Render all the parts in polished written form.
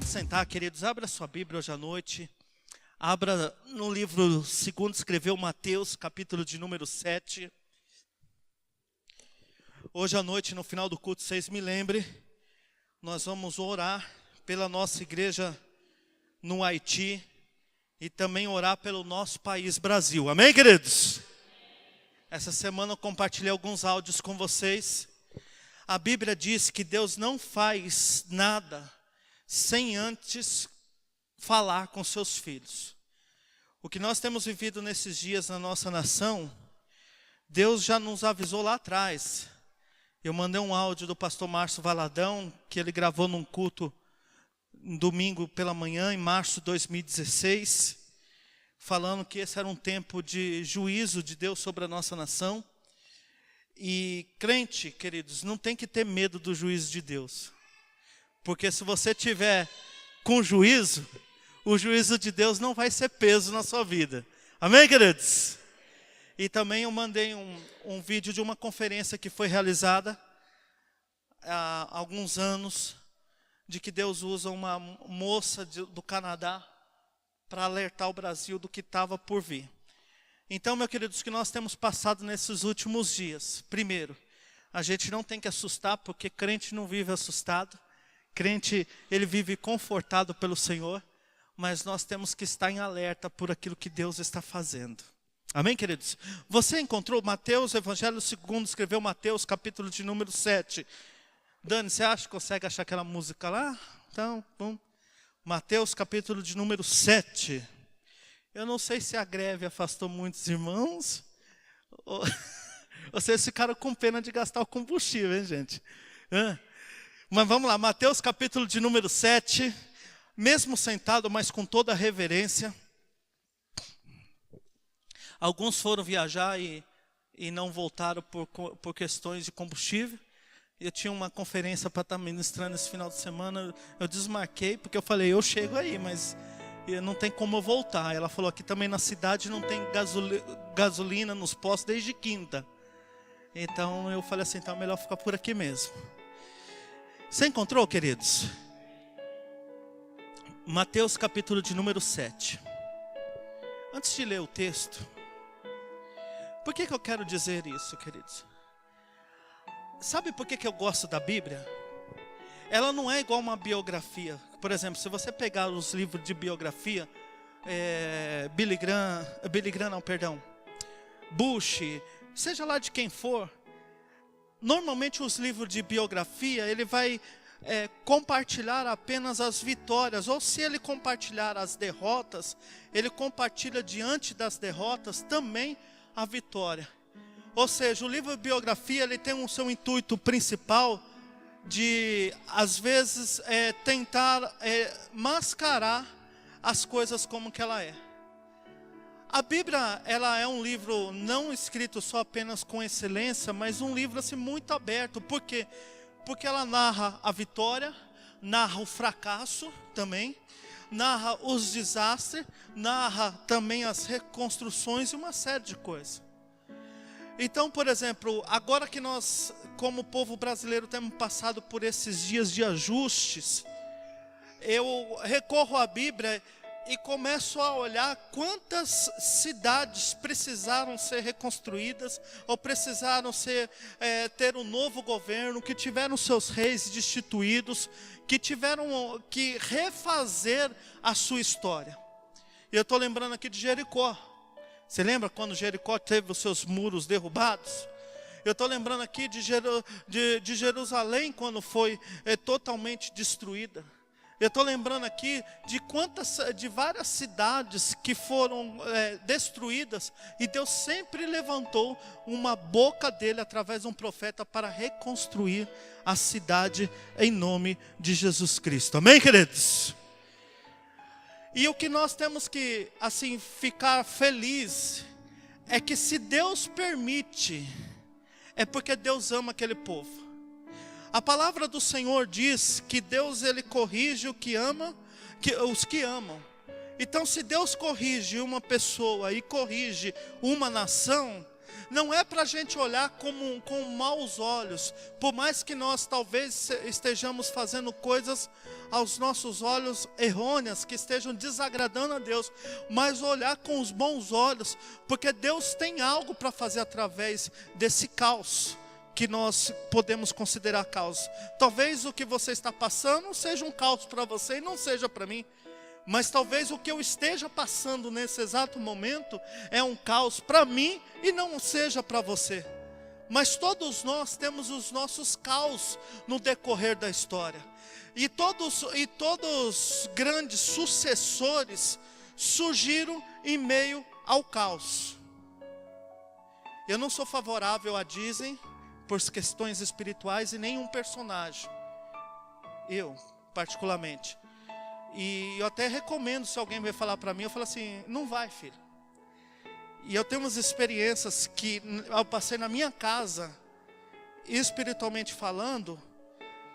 Pode sentar, queridos. Abra sua Bíblia hoje à noite. Abra no livro segundo escreveu Mateus, capítulo de número 7. Hoje à noite, no final do culto, vocês me lembrem, nós vamos orar pela nossa igreja no Haiti e também orar pelo nosso país, Brasil. Amém, queridos? Essa semana eu compartilhei alguns áudios com vocês. A Bíblia diz que Deus não faz nada sem antes falar com seus filhos. O que nós temos vivido nesses dias na nossa nação, Deus já nos avisou lá atrás. Eu mandei um áudio do pastor Márcio Valadão, que ele gravou num culto um domingo pela manhã, em março de 2016, falando que esse era um tempo de juízo de Deus sobre a nossa nação. E crente, queridos, não tem que ter medo do juízo de Deus. Porque se você tiver com juízo, o juízo de Deus não vai ser peso na sua vida. Amém, queridos? E também eu mandei um vídeo de uma conferência que foi realizada há alguns anos, de que Deus usa uma moça do Canadá para alertar o Brasil do que estava por vir. Então, meus queridos, o que nós temos passado nesses últimos dias? Primeiro, a gente não tem que assustar, porque crente não vive assustado. Crente, ele vive confortado pelo Senhor, mas nós temos que estar em alerta por aquilo que Deus está fazendo. Amém, queridos? Você encontrou Mateus, Evangelho segundo escreveu Mateus, capítulo de número 7. Dani, você acha que consegue achar aquela música lá? Então, vamos. Mateus, capítulo de número 7. Eu não sei se a greve afastou muitos irmãos, ou vocês ficaram com pena de gastar o combustível, hein, gente? Mas vamos lá, Mateus capítulo de número 7, mesmo sentado, mas com toda a reverência. Alguns foram viajar e não voltaram por questões de combustível. Eu tinha uma conferência para estar ministrando esse final de semana, eu desmarquei, porque eu falei, eu chego aí, mas não tem como eu voltar. Ela falou, aqui também na cidade não tem gasolina nos postos desde quinta. Então eu falei assim, então é melhor ficar por aqui mesmo. Você encontrou, queridos? Mateus capítulo de número 7. Antes de ler o texto, por que eu quero dizer isso, queridos? Sabe por que eu gosto da Bíblia? Ela não é igual uma biografia. Por exemplo, se você pegar os livros de biografia, Bush, seja lá de quem for, normalmente os livros de biografia, ele vai compartilhar apenas as vitórias, ou se ele compartilhar as derrotas, ele compartilha diante das derrotas também a vitória. Ou seja, o livro de biografia, ele tem o seu intuito principal de, às vezes, tentar mascarar as coisas como que ela é. A Bíblia, ela é um livro não escrito só apenas com excelência, mas um livro assim muito aberto. Por quê? Porque ela narra a vitória, narra o fracasso também, narra os desastres, narra também as reconstruções e uma série de coisas. Então, por exemplo, agora que nós, como povo brasileiro, temos passado por esses dias de ajustes, eu recorro à Bíblia e começo a olhar quantas cidades precisaram ser reconstruídas, ou precisaram ter um novo governo, que tiveram seus reis destituídos, que tiveram que refazer a sua história. E eu estou lembrando aqui de Jericó. Você lembra quando Jericó teve os seus muros derrubados? Eu estou lembrando aqui de Jerusalém, quando foi totalmente destruída. Eu estou lembrando aqui de várias cidades que foram destruídas, e Deus sempre levantou uma boca dele através de um profeta para reconstruir a cidade em nome de Jesus Cristo. Amém, queridos? E o que nós temos que, assim, ficar feliz é que se Deus permite, é porque Deus ama aquele povo. A palavra do Senhor diz que Deus, ele corrige os que amam. Então, se Deus corrige uma pessoa e corrige uma nação, não é para a gente olhar com maus olhos, por mais que nós talvez estejamos fazendo coisas aos nossos olhos errôneas, que estejam desagradando a Deus, mas olhar com os bons olhos, porque Deus tem algo para fazer através desse caos, que nós podemos considerar caos. Talvez o que você está passando seja um caos para você e não seja para mim. Mas talvez o que eu esteja passando nesse exato momento é um caos para mim e não seja para você. Mas todos nós temos os nossos caos no decorrer da história. E todos grandes sucessores surgiram em meio ao caos. Eu não sou favorável a Disney por questões espirituais e nenhum personagem. Eu, particularmente. E eu até recomendo, se alguém vier falar para mim, eu falo assim, não vai, filho. E eu tenho umas experiências que eu passei na minha casa, espiritualmente falando,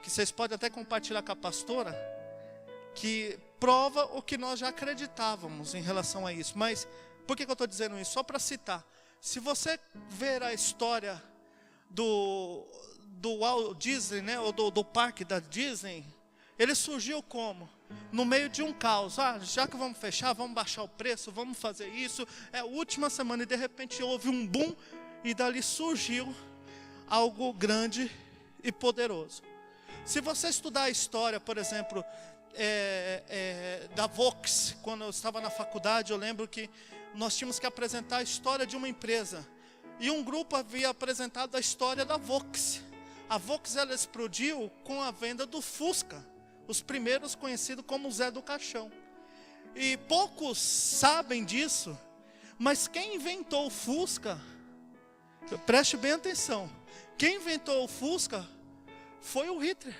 que vocês podem até compartilhar com a pastora, que prova o que nós já acreditávamos em relação a isso. Mas, por que eu estou dizendo isso? Só para citar. Se você ver a história do Walt Disney, né, ou do parque da Disney, ele surgiu como? No meio de um caos. Já que vamos fechar, vamos baixar o preço, vamos fazer isso. É a última semana e de repente houve um boom e dali surgiu algo grande e poderoso. Se você estudar a história, por exemplo, da Vox, quando eu estava na faculdade, eu lembro que nós tínhamos que apresentar a história de uma empresa. E um grupo havia apresentado a história da Vox. A Vox, ela explodiu com a venda do Fusca. Os primeiros conhecidos como Zé do Caixão. E poucos sabem disso, mas quem inventou o Fusca, preste bem atenção, quem inventou o Fusca foi o Hitler.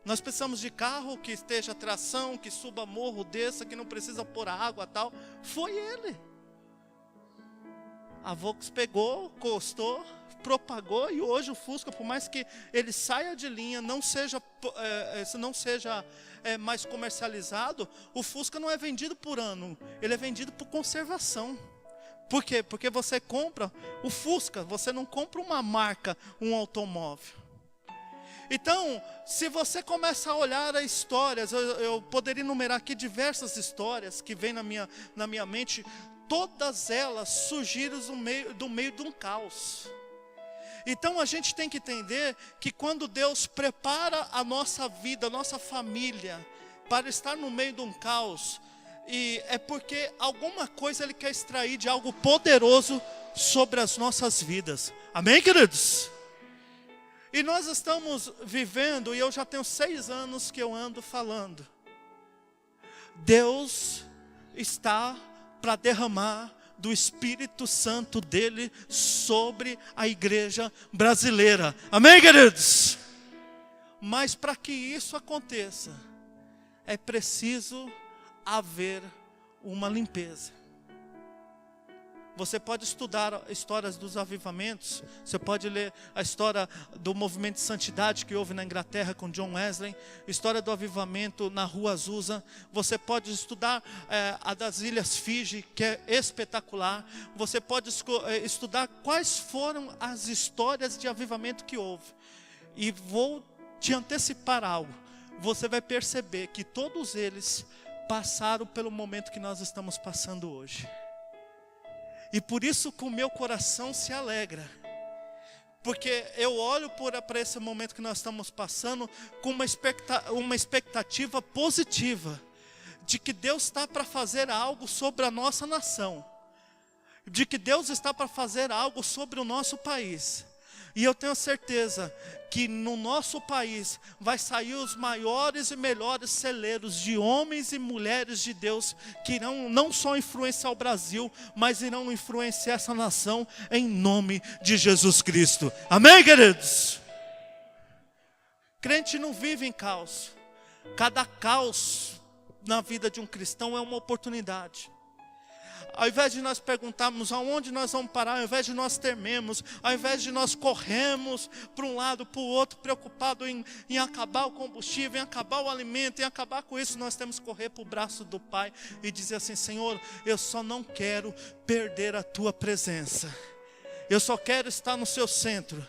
Nós precisamos de carro que esteja tração, que suba morro, desça, que não precisa pôr água e tal. Foi ele. A Vox pegou, custou, propagou, e hoje o Fusca, por mais que ele saia de linha, não seja mais comercializado, o Fusca não é vendido por ano, ele é vendido por conservação. Por quê? Porque você compra o Fusca, você não compra uma marca, um automóvel. Então, se você começa a olhar as histórias, eu poderia enumerar aqui diversas histórias que vêm na minha mente, todas elas surgiram do meio de um caos. Então a gente tem que entender que quando Deus prepara a nossa vida, a nossa família, para estar no meio de um caos, e é porque alguma coisa Ele quer extrair de algo poderoso sobre as nossas vidas. Amém, queridos? E nós estamos vivendo, e eu já tenho 6 anos que eu ando falando, Deus está para derramar do Espírito Santo dele sobre a igreja brasileira. Amém, queridos? Mas para que isso aconteça, é preciso haver uma limpeza. Você pode estudar histórias dos avivamentos, você pode ler a história do movimento de santidade que houve na Inglaterra com John Wesley, história do avivamento na Rua Azusa, você pode estudar a das Ilhas Fiji, que é espetacular, você pode estudar quais foram as histórias de avivamento que houve. E vou te antecipar algo, você vai perceber que todos eles passaram pelo momento que nós estamos passando hoje. E por isso que o meu coração se alegra. Porque eu olho para esse momento que nós estamos passando com uma expectativa positiva. De que Deus está para fazer algo sobre a nossa nação. De que Deus está para fazer algo sobre o nosso país. E eu tenho certeza que no nosso país vai sair os maiores e melhores celeiros de homens e mulheres de Deus que irão não só influenciar o Brasil, mas irão influenciar essa nação em nome de Jesus Cristo. Amém, queridos? Crente não vive em caos. Cada caos na vida de um cristão é uma oportunidade. Ao invés de nós perguntarmos aonde nós vamos parar, ao invés de nós tememos, ao invés de nós corrermos para um lado, para o outro, preocupado em acabar o combustível, em acabar o alimento, em acabar com isso, nós temos que correr para o braço do Pai e dizer assim: Senhor, eu só não quero perder a tua presença. Eu só quero estar no seu centro.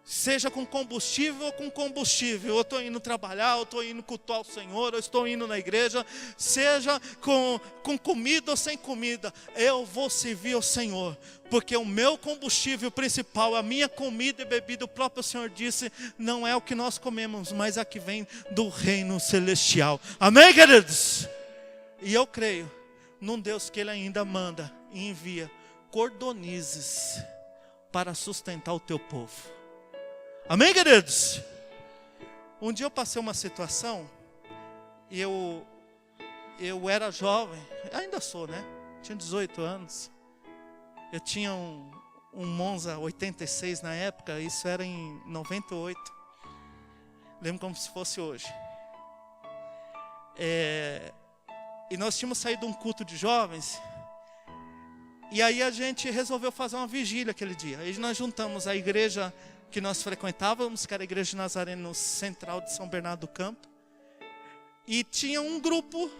Seja com combustível ou com combustível, eu estou indo trabalhar, eu estou indo cultuar o Senhor, eu estou indo na igreja, seja com comida ou sem comida, eu vou servir ao Senhor, porque o meu combustível principal, a minha comida e bebida, o próprio Senhor disse, não é o que nós comemos, mas a que vem do reino celestial. Amém, queridos? E eu creio num Deus que Ele ainda manda e envia cordonizes para sustentar o teu povo. Amém, queridos? Um dia eu passei uma situação, e eu era jovem, ainda sou, né? Tinha 18 anos. Eu tinha um Monza 86 na época, isso era em 98. Lembro como se fosse hoje. E nós tínhamos saído de um culto de jovens, e aí a gente resolveu fazer uma vigília aquele dia. Aí nós juntamos a igreja que nós frequentávamos, que era a igreja de Nazareno Central de São Bernardo do Campo. E tinha um grupo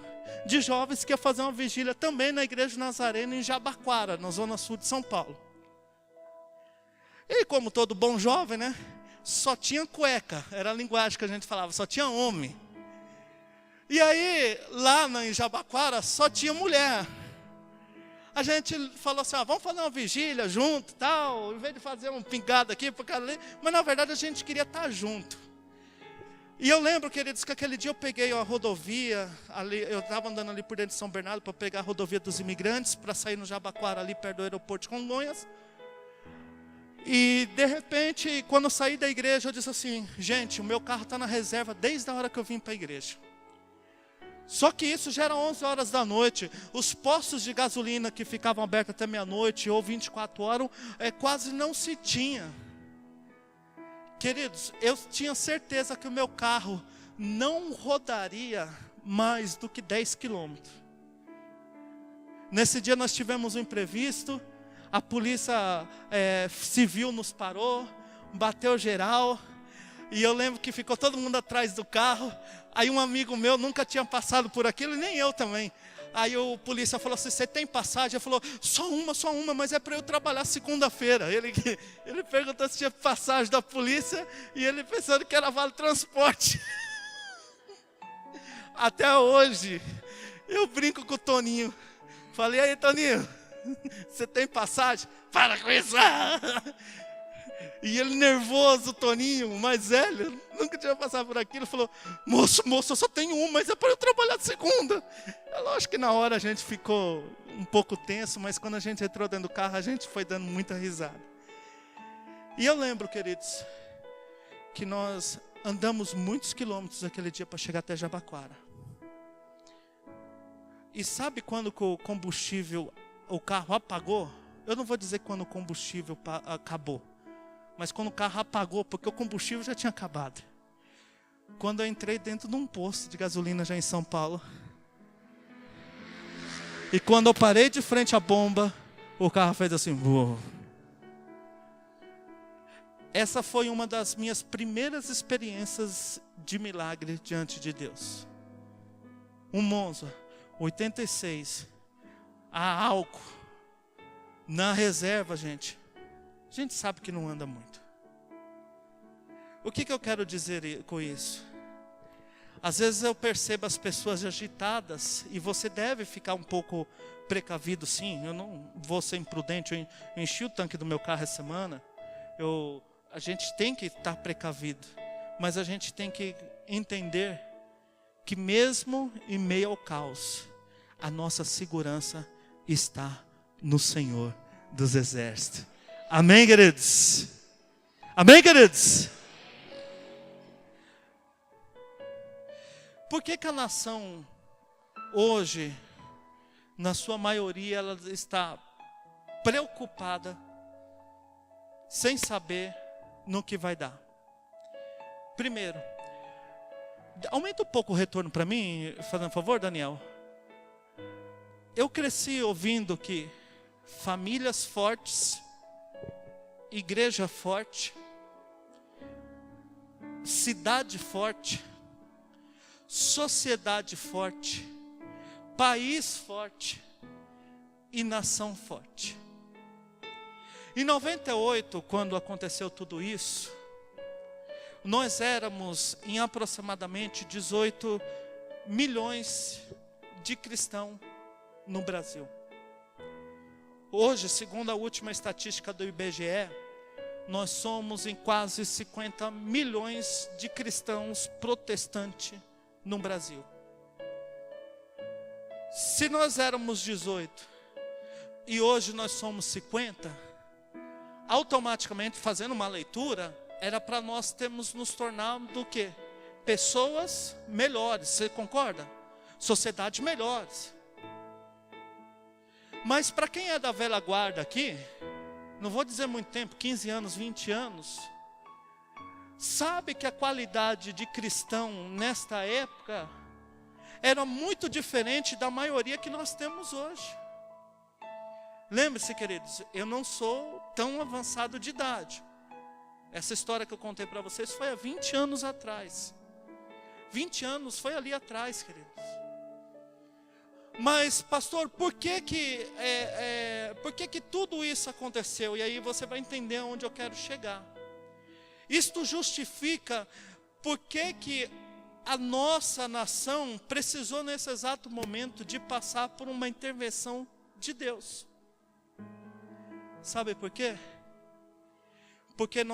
de jovens que ia fazer uma vigília também na igreja de Nazareno em Jabaquara, na zona sul de São Paulo. E como todo bom jovem, né? Só tinha cueca, era a linguagem que a gente falava, só tinha homem. E aí, lá em Jabaquara, só tinha mulher. A gente falou assim, vamos fazer uma vigília junto, tal, em vez de fazer um pingado aqui, porque ali, mas na verdade a gente queria estar junto. E eu lembro, queridos, que aquele dia eu peguei a rodovia, ali, eu estava andando ali por dentro de São Bernardo para pegar a rodovia dos imigrantes, para sair no Jabaquara, ali perto do aeroporto de Congonhas. E de repente, quando eu saí da igreja, eu disse assim, gente, o meu carro está na reserva desde a hora que eu vim para a igreja. Só que isso já era 11 horas da noite. Os postos de gasolina que ficavam abertos até meia-noite ou 24 horas, quase não se tinha. Queridos, eu tinha certeza que o meu carro não rodaria mais do que 10 quilômetros. Nesse dia nós tivemos um imprevisto, a polícia civil nos parou, bateu geral. E eu lembro que ficou todo mundo atrás do carro. Aí um amigo meu nunca tinha passado por aquilo, e nem eu também. Aí o polícia falou assim, você tem passagem? Ele falou, só uma, mas é para eu trabalhar segunda-feira. Ele perguntou se tinha passagem da polícia, e ele pensando que era vale transporte. Até hoje, eu brinco com o Toninho. Falei, aí Toninho, você tem passagem? Para com isso! E ele nervoso, Toninho, mais velho, nunca tinha passado por aquilo, falou, moço, eu só tenho uma, mas é para eu trabalhar de segunda. É lógico que na hora a gente ficou um pouco tenso, mas quando a gente entrou dentro do carro, a gente foi dando muita risada. E eu lembro, queridos, que nós andamos muitos quilômetros aquele dia para chegar até Jabaquara. E sabe quando o combustível, o carro apagou? Eu não vou dizer quando o combustível acabou, mas quando o carro apagou, porque o combustível já tinha acabado. Quando eu entrei dentro de um posto de gasolina já em São Paulo. E quando eu parei de frente à bomba, o carro fez assim. Uou. Essa foi uma das minhas primeiras experiências de milagre diante de Deus. Um Monza 86, a álcool, na reserva, gente. A gente sabe que não anda muito. O que eu quero dizer com isso? Às vezes eu percebo as pessoas agitadas, e você deve ficar um pouco precavido, sim. Eu não vou ser imprudente, eu enchi o tanque do meu carro essa semana. A gente tem que estar precavido, mas a gente tem que entender que mesmo em meio ao caos, a nossa segurança está no Senhor dos Exércitos. Amém, queridos? Amém, queridos? Por que a nação hoje, na sua maioria, ela está preocupada, sem saber no que vai dar? Primeiro, aumenta um pouco o retorno para mim, fazendo um favor, Daniel. eu cresci ouvindo que famílias fortes, igreja forte, cidade forte, sociedade forte, país forte e nação forte. Em 98, quando aconteceu tudo isso, nós éramos em aproximadamente 18 milhões de cristãos no Brasil. Hoje, segundo a última estatística do IBGE, nós somos em quase 50 milhões de cristãos protestantes no Brasil. Se nós éramos 18 e hoje nós somos 50, automaticamente, fazendo uma leitura, era para nós termos nos tornado do quê? Pessoas melhores, você concorda? Sociedades melhores. Mas para quem é da velha guarda aqui, não vou dizer muito tempo, 15 anos, 20 anos, sabe que a qualidade de cristão nesta época era muito diferente da maioria que nós temos hoje. Lembre-se, queridos, eu não sou tão avançado de idade. Essa história que eu contei para vocês foi há 20 anos atrás. 20 anos foi ali atrás, queridos. Mas, pastor, por que tudo isso aconteceu? E aí você vai entender onde eu quero chegar. Isto justifica por que a nossa nação precisou nesse exato momento de passar por uma intervenção de Deus. Sabe por quê? Porque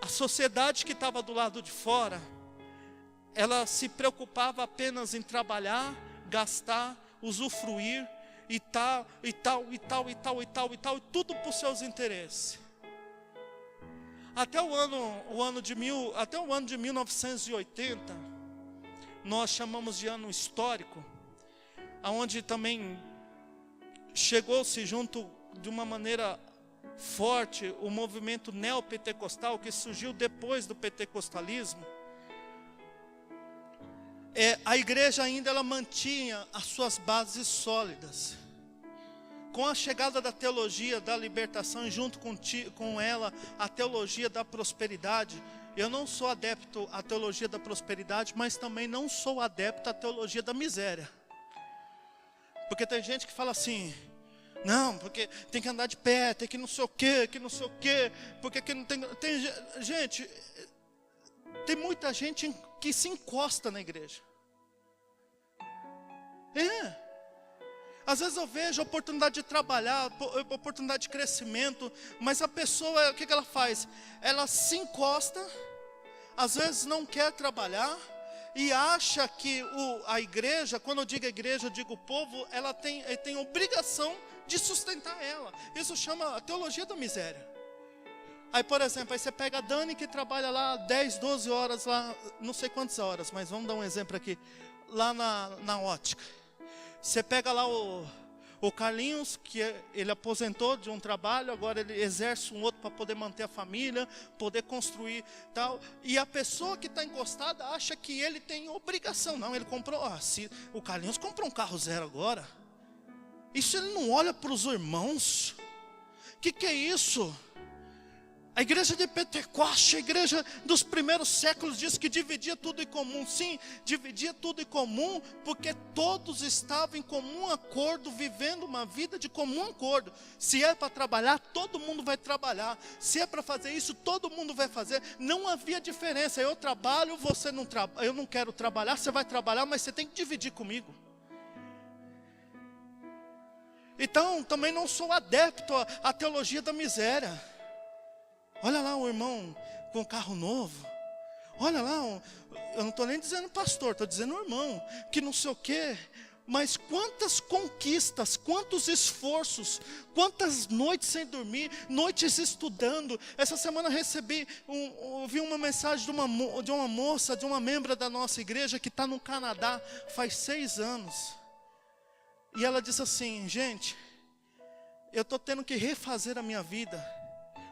a sociedade que estava do lado de fora, ela se preocupava apenas em trabalhar, gastar, usufruir e tal, e tudo por seus interesses. Até o ano de 1980, nós chamamos de ano histórico, aonde também chegou-se junto de uma maneira forte o movimento neopentecostal que surgiu depois do pentecostalismo. A igreja ainda ela mantinha as suas bases sólidas. Com a chegada da teologia da libertação e junto com ela a teologia da prosperidade, eu não sou adepto à teologia da prosperidade, mas também não sou adepto à teologia da miséria. Porque tem gente que fala assim, não, porque tem que andar de pé, tem que não sei o quê, porque que não tem... Gente, tem muita gente que se encosta na igreja. Às vezes eu vejo a oportunidade de trabalhar, oportunidade de crescimento, mas a pessoa, o que ela faz? Ela se encosta, às vezes não quer trabalhar, e acha que a igreja, quando eu digo igreja, eu digo o povo, ela tem obrigação de sustentar ela. Isso chama a teologia da miséria. Aí, por exemplo, aí você pega a Dani que trabalha lá 10, 12 horas, lá, não sei quantas horas, mas vamos dar um exemplo aqui, lá na ótica. Você pega lá o Carlinhos, que ele aposentou de um trabalho, agora ele exerce um outro para poder manter a família, poder construir tal. E a pessoa que está encostada acha que ele tem obrigação. Não, ele comprou, o Carlinhos comprou um carro zero agora. Isso ele não olha para os irmãos. Que é isso? A igreja de Pentecoste, a igreja dos primeiros séculos, diz que dividia tudo em comum. Sim, dividia tudo em comum, porque todos estavam em comum acordo, vivendo uma vida de comum acordo. Se é para trabalhar, todo mundo vai trabalhar. Se é para fazer isso, todo mundo vai fazer. Não havia diferença. Eu trabalho, você não trabalha. Eu não quero trabalhar, você vai trabalhar, mas você tem que dividir comigo. Então, também não sou adepto à teologia da miséria. Olha lá o irmão com carro novo. Olha lá, eu não estou nem dizendo pastor, estou dizendo irmão, que não sei o quê. Mas quantas conquistas, quantos esforços, quantas noites sem dormir, noites estudando. Essa semana ouvi uma mensagem de uma moça, de uma membra da nossa igreja que está no Canadá faz 6 anos. E ela disse assim, gente, eu estou tendo que refazer a minha vida.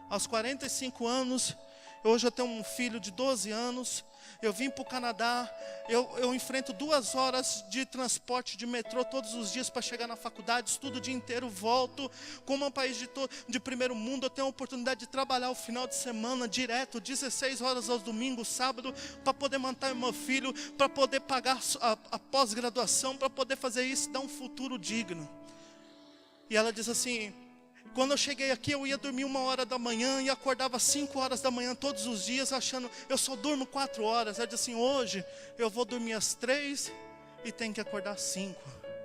Aos 45 anos, Hoje eu tenho um filho de 12 anos. Eu vim para o Canadá, eu enfrento 2 horas de transporte de metrô todos os dias para chegar na faculdade, estudo o dia inteiro, volto. Como é um país de primeiro mundo, eu tenho a oportunidade de trabalhar o final de semana direto, 16 horas aos domingos, sábado, para poder manter meu filho, para poder pagar a pós-graduação, para poder fazer isso, dar um futuro digno. E ela diz assim: quando eu cheguei aqui, eu ia dormir 1 hora da manhã e acordava 5 horas da manhã todos os dias, achando, eu só durmo 4 horas. Ela disse assim: hoje eu vou dormir às 3 e tenho que acordar às 5.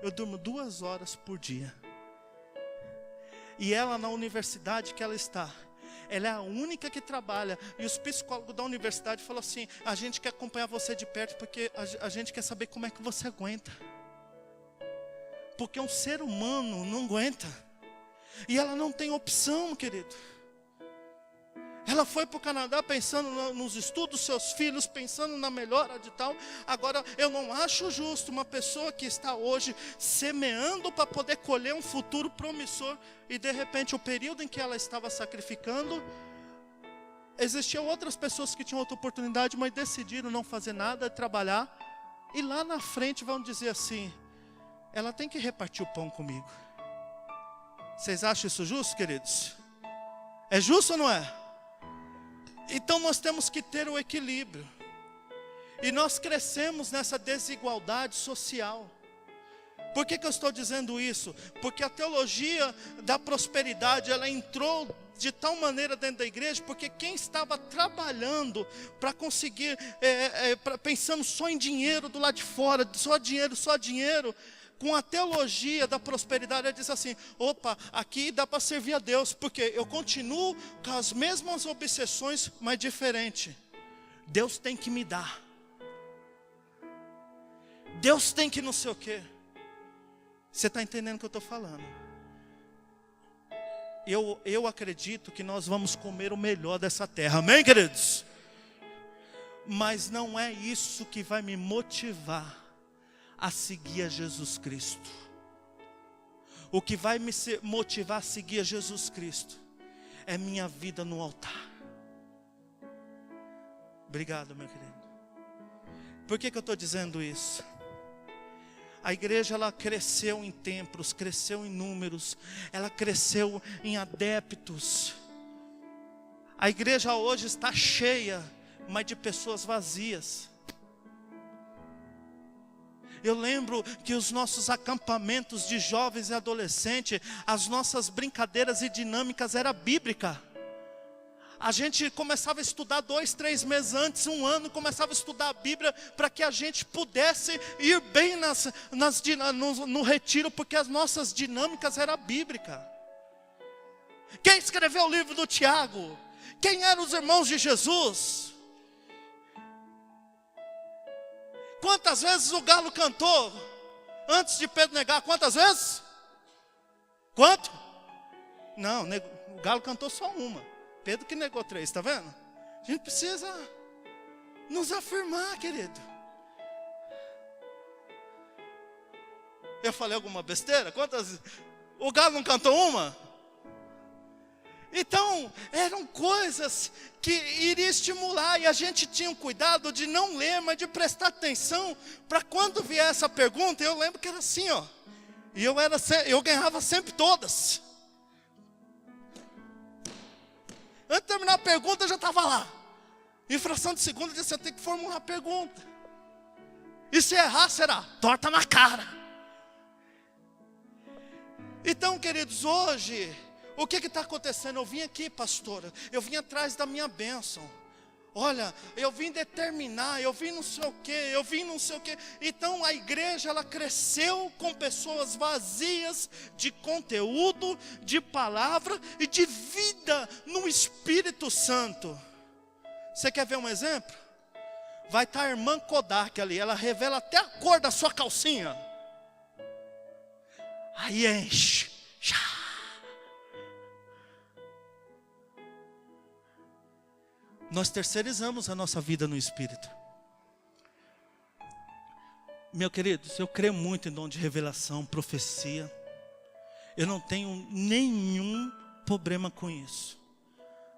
Eu durmo 2 horas por dia. E ela, na universidade que ela está, ela é a única que trabalha. E os psicólogos da universidade falam assim: a gente quer acompanhar você de perto, porque a gente quer saber como é que você aguenta. Porque um ser humano não aguenta. E ela não tem opção, querido. Ela foi para o Canadá pensando nos estudos dos seus filhos, pensando na melhora de tal. Agora, eu não acho justo uma pessoa que está hoje semeando para poder colher um futuro promissor, e de repente o período em que ela estava sacrificando, existiam outras pessoas que tinham outra oportunidade, mas decidiram não fazer nada, trabalhar. E lá na frente vão dizer assim: ela tem que repartir o pão comigo. Vocês acham isso justo, queridos? É justo ou não é? Então nós temos que ter o equilíbrio. E nós crescemos nessa desigualdade social. Por que eu estou dizendo isso? Porque a teologia da prosperidade, ela entrou de tal maneira dentro da igreja, porque quem estava trabalhando para conseguir, pensando só em dinheiro do lado de fora, só dinheiro, com a teologia da prosperidade, ele diz assim: opa, aqui dá para servir a Deus, porque eu continuo com as mesmas obsessões, mas diferente. Deus tem que me dar. Deus tem que não sei o quê. Você está entendendo o que eu estou falando? Eu acredito que nós vamos comer o melhor dessa terra, amém, queridos? Mas não é isso que vai me motivar a seguir a Jesus Cristo. O que vai me motivar a seguir a Jesus Cristo é minha vida no altar. Obrigado, meu querido. Por que eu estou dizendo isso? A igreja, ela cresceu em templos, cresceu em números, ela cresceu em adeptos. A igreja hoje está cheia, mas de pessoas vazias. Eu lembro que os nossos acampamentos de jovens e adolescentes, as nossas brincadeiras e dinâmicas eram bíblicas. A gente começava a estudar 2, 3 meses antes, 1 ano, começava a estudar a Bíblia, para que a gente pudesse ir bem no retiro, porque as nossas dinâmicas eram bíblicas. Quem escreveu o livro do Tiago? Quem eram os irmãos de Jesus? Quantas vezes o galo cantou antes de Pedro negar? Quantas vezes? Quanto? Não, o galo cantou só uma. Pedro que negou 3, está vendo? A gente precisa nos afirmar, querido. Eu falei alguma besteira? Quantas? O galo não cantou uma? Então, eram coisas que iriam estimular, e a gente tinha um cuidado de não ler, mas de prestar atenção, para quando vier essa pergunta. Eu lembro que era assim, ó, e eu ganhava sempre todas. Antes de terminar a pergunta, eu já estava lá. Em fração de segundo, eu disse: eu tenho que formular a pergunta. E se errar, será torta na cara. Então, queridos, hoje, o que está acontecendo? Eu vim aqui, pastora, eu vim atrás da minha bênção. Olha, eu vim determinar, eu vim não sei o quê, Então a igreja, ela cresceu com pessoas vazias de conteúdo, de palavra e de vida no Espírito Santo. Você quer ver um exemplo? Vai estar a irmã Kodak ali, ela revela até a cor da sua calcinha. Aí enche. Nós terceirizamos a nossa vida no Espírito. Meu queridos, eu creio muito em dom de revelação, profecia. Eu não tenho nenhum problema com isso.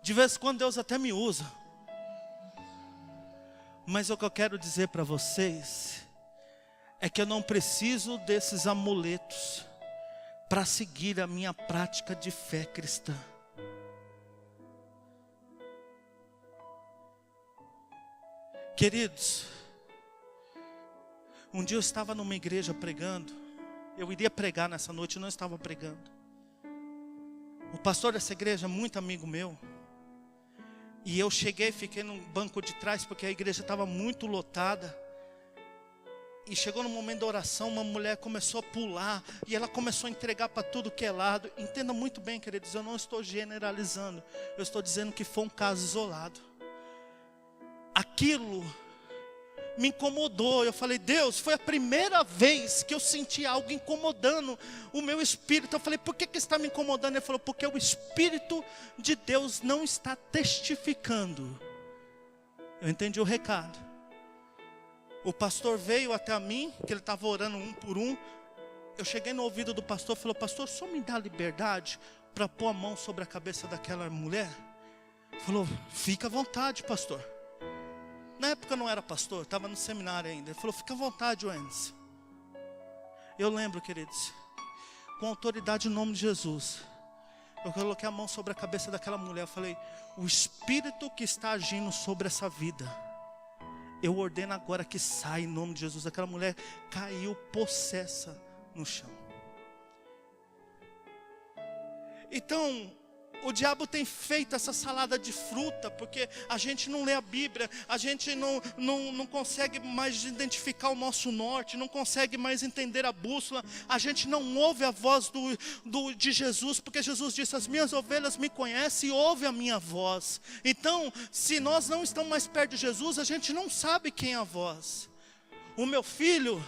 De vez em quando Deus até me usa. Mas o que eu quero dizer para vocês é que eu não preciso desses amuletos para seguir a minha prática de fé cristã. Queridos, um dia eu estava numa igreja pregando. Eu iria pregar nessa noite, eu não estava pregando. O pastor dessa igreja é muito amigo meu. E eu cheguei, fiquei no banco de trás, porque a igreja estava muito lotada. E chegou no momento da oração, uma mulher começou a pular. E ela começou a entregar para tudo que é lado. Entenda muito bem, queridos, eu não estou generalizando. Eu estou dizendo que foi um caso isolado. Aquilo me incomodou. Eu falei, Deus, foi a primeira vez que eu senti algo incomodando o meu espírito. Eu falei, por que está me incomodando? Ele falou, porque o Espírito de Deus não está testificando. Eu entendi o recado. O pastor veio até mim, que ele estava orando um por um. Eu cheguei no ouvido do pastor e falei, pastor, só me dá liberdade para pôr a mão sobre a cabeça daquela mulher? Ele falou, fica à vontade, pastor. Na época eu não era pastor, estava no seminário ainda. Ele falou, fica à vontade, Wendson. Eu lembro, queridos, com autoridade em nome de Jesus, eu coloquei a mão sobre a cabeça daquela mulher. Eu falei, o Espírito que está agindo sobre essa vida, eu ordeno agora que saia em nome de Jesus. Aquela mulher caiu possessa no chão. Então, o diabo tem feito essa salada de fruta, porque a gente não lê a Bíblia, a gente não consegue mais identificar o nosso norte, não consegue mais entender a bússola, a gente não ouve a voz de Jesus, porque Jesus disse, as minhas ovelhas me conhecem e ouvem a minha voz. Então, se nós não estamos mais perto de Jesus, a gente não sabe quem é a voz. O meu filho,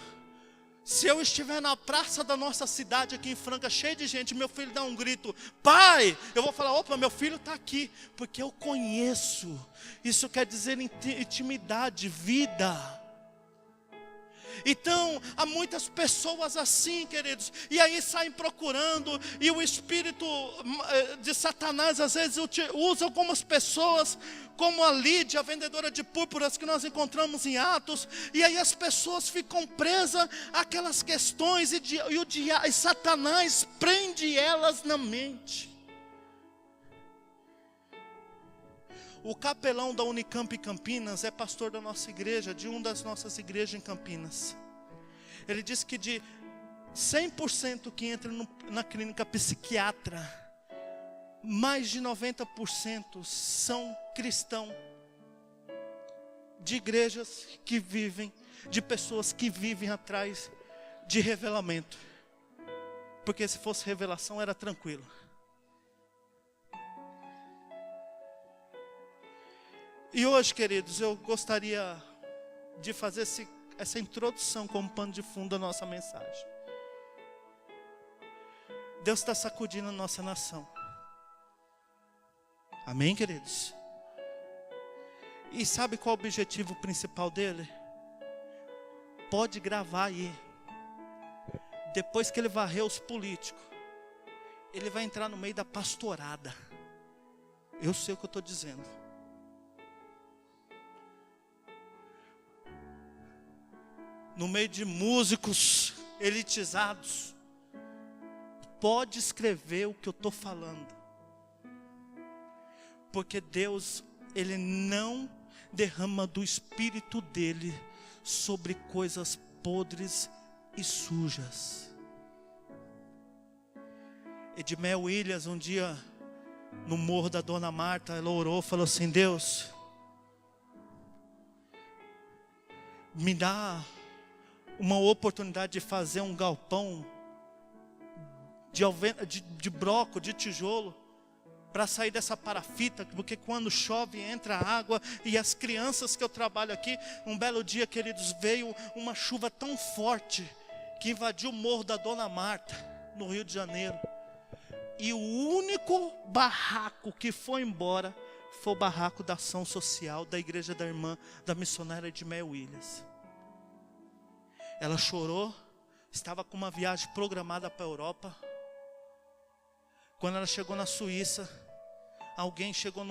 se eu estiver na praça da nossa cidade aqui em Franca, cheio de gente, meu filho dá um grito, pai, eu vou falar, opa, meu filho está aqui, porque eu conheço. Isso quer dizer intimidade, vida. Então, há muitas pessoas assim, queridos, e aí saem procurando, e o espírito de Satanás às vezes usa algumas pessoas, como a Lídia, a vendedora de púrpuras que nós encontramos em Atos, e aí as pessoas ficam presas àquelas questões, e Satanás prende elas na mente. O capelão da Unicamp Campinas é pastor da nossa igreja, de uma das nossas igrejas em Campinas. Ele disse que de 100% que entra na clínica psiquiatra, mais de 90% são cristãos, de igrejas que vivem, de pessoas que vivem atrás de revelamento. Porque se fosse revelação era tranquilo. E hoje, queridos, eu gostaria de fazer essa introdução como pano de fundo da nossa mensagem. Deus está sacudindo a nossa nação. Amém, queridos? E sabe qual é o objetivo principal dele? Pode gravar aí. Depois que ele varrer os políticos, ele vai entrar no meio da pastorada. Eu sei o que eu estou dizendo. No meio de músicos elitizados, pode escrever o que eu estou falando, porque Deus, Ele não derrama do Espírito dEle sobre coisas podres e sujas. Edmel Williams, um dia, no morro da Dona Marta, ela orou, falou assim, Deus, me dá uma oportunidade de fazer um galpão de broco, de tijolo, para sair dessa parafita, porque quando chove entra água, e as crianças que eu trabalho aqui, um belo dia, queridos, veio uma chuva tão forte, que invadiu o morro da Dona Marta, no Rio de Janeiro, e o único barraco que foi embora, foi o barraco da ação social, da igreja da irmã, da missionária Edmel Williams. Ela chorou, estava com uma viagem programada para a Europa. Quando ela chegou na Suíça, alguém chegou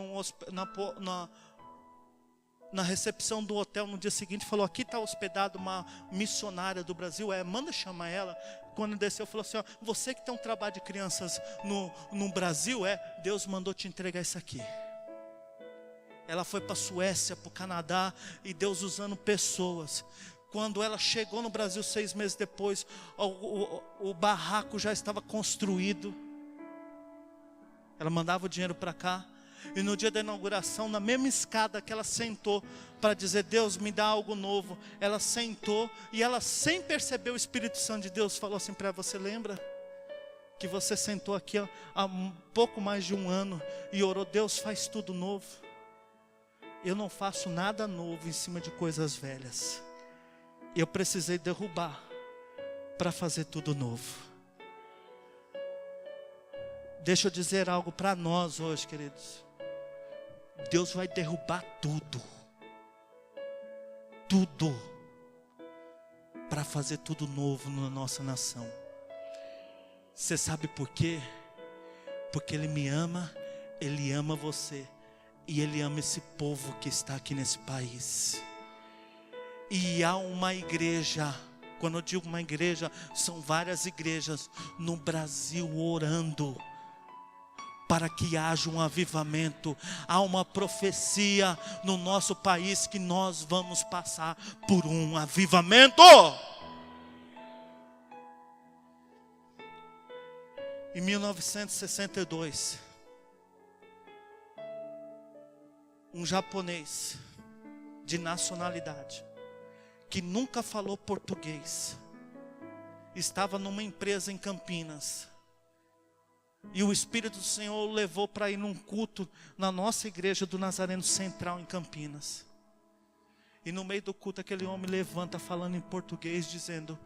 na recepção do hotel no dia seguinte, falou: aqui está hospedada uma missionária do Brasil, manda chamar ela. Quando desceu, falou assim: ó, você que tem um trabalho de crianças no Brasil, Deus mandou te entregar isso aqui. Ela foi para a Suécia, para o Canadá, e Deus usando pessoas. Quando ela chegou no Brasil 6 meses depois, o barraco já estava construído. Ela mandava o dinheiro para cá. E no dia da inauguração, na mesma escada que ela sentou para dizer: Deus, me dá algo novo, ela sentou e ela, sem perceber, o Espírito Santo de Deus falou assim para ela: você lembra que você sentou aqui há um pouco mais de 1 ano e orou: Deus, faz tudo novo? Eu não faço nada novo em cima de coisas velhas. Eu precisei derrubar para fazer tudo novo. Deixa eu dizer algo para nós hoje, queridos. Deus vai derrubar tudo. Tudo. Para fazer tudo novo na nossa nação. Você sabe por quê? Porque Ele me ama, Ele ama você. E Ele ama esse povo que está aqui nesse país. E há uma igreja, quando eu digo uma igreja, são várias igrejas no Brasil orando para que haja um avivamento. Há uma profecia no nosso país que nós vamos passar por um avivamento. Em 1962, um japonês de nacionalidade, que nunca falou português, estava numa empresa em Campinas. E o Espírito do Senhor o levou para ir num culto na nossa igreja do Nazareno Central em Campinas. E no meio do culto aquele homem levanta falando em português, dizendo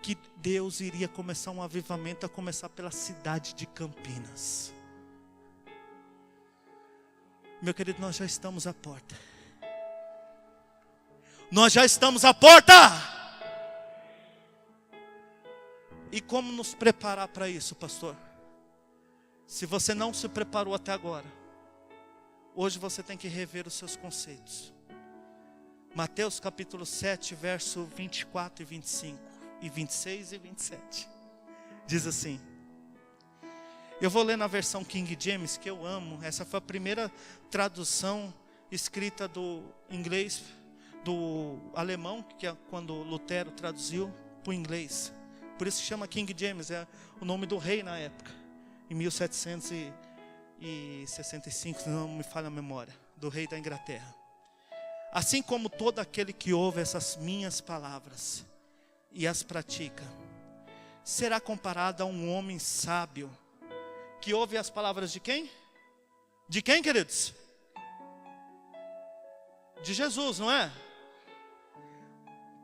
que Deus iria começar um avivamento, a começar pela cidade de Campinas. Meu querido, nós já estamos à porta. Nós já estamos à porta. E como nos preparar para isso, pastor? Se você não se preparou até agora, hoje você tem que rever os seus conceitos. Mateus capítulo 7, verso 24 e 25, e 26 e 27. Diz assim. Eu vou ler na versão King James, que eu amo. Essa foi a primeira tradução escrita do inglês, do alemão, que é quando Lutero traduziu para o inglês. Por isso que chama King James, é o nome do rei na época, em 1765, se não me falha a memória, do rei da Inglaterra. Assim como todo aquele que ouve essas minhas palavras e as pratica, será comparado a um homem sábio, que ouve as palavras de quem? De quem, queridos? De Jesus, não é?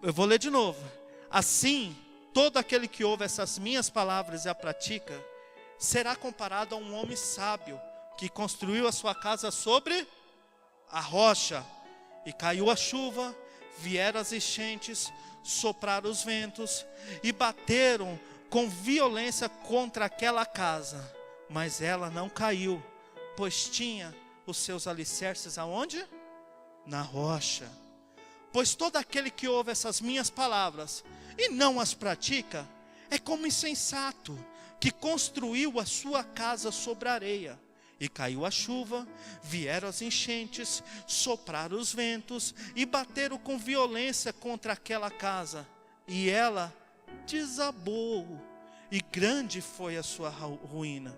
Eu vou ler de novo. Assim, todo aquele que ouve essas minhas palavras e a pratica, será comparado a um homem sábio, que construiu a sua casa sobre a rocha. E caiu a chuva, vieram as enchentes, sopraram os ventos, e bateram com violência contra aquela casa. Mas ela não caiu, pois tinha os seus alicerces aonde? Na rocha. Pois todo aquele que ouve essas minhas palavras e não as pratica, é como insensato, que construiu a sua casa sobre a areia. E caiu a chuva, vieram as enchentes, sopraram os ventos, e bateram com violência contra aquela casa. E ela desabou, e grande foi a sua ruína.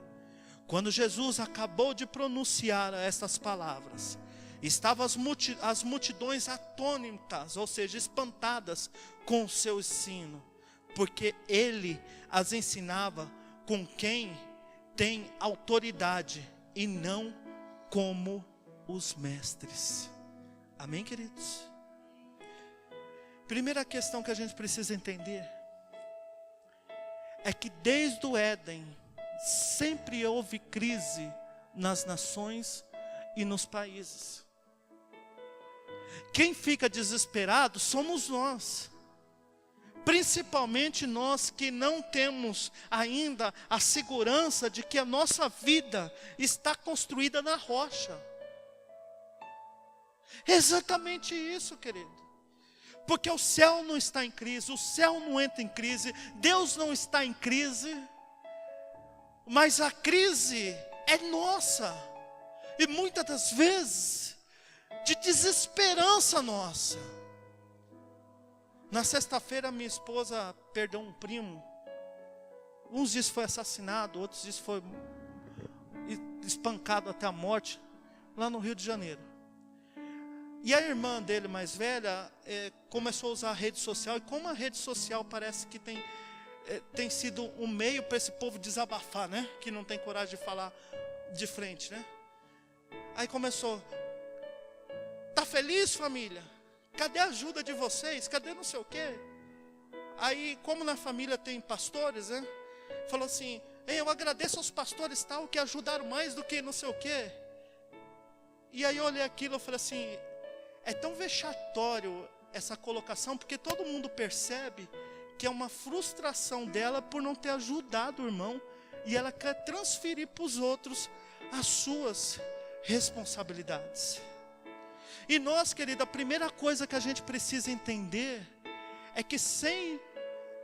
Quando Jesus acabou de pronunciar estas palavras, estavam as multidões atônitas, ou seja, espantadas com o seu ensino, porque ele as ensinava com quem tem autoridade e não como os mestres. Amém, queridos? Primeira questão que a gente precisa entender é que desde o Éden sempre houve crise nas nações e nos países. Quem fica desesperado somos nós. Principalmente nós que não temos ainda a segurança de que a nossa vida está construída na rocha. Exatamente isso, querido. Porque o céu não está em crise, o céu não entra em crise, Deus não está em crise, mas a crise é nossa, e muitas das vezes, de desesperança nossa. Na sexta-feira, minha esposa perdeu um primo. Uns dizem que foi assassinado, outros dizem que foi espancado até a morte, lá no Rio de Janeiro. E a irmã dele mais velha começou a usar a rede social, e como a rede social parece que tem sido um meio para esse povo desabafar, né? Que não tem coragem de falar de frente, né? Aí começou: tá feliz, família? Cadê a ajuda de vocês? Cadê não sei o quê? Aí, como na família tem pastores, né? Falou assim: ei, eu agradeço aos pastores tal, que ajudaram mais do que não sei o quê. E aí eu olhei aquilo e falei assim: é tão vexatório essa colocação, porque todo mundo percebe que é uma frustração dela por não ter ajudado o irmão, e ela quer transferir para os outros as suas responsabilidades. E nós, querida, a primeira coisa que a gente precisa entender é que sem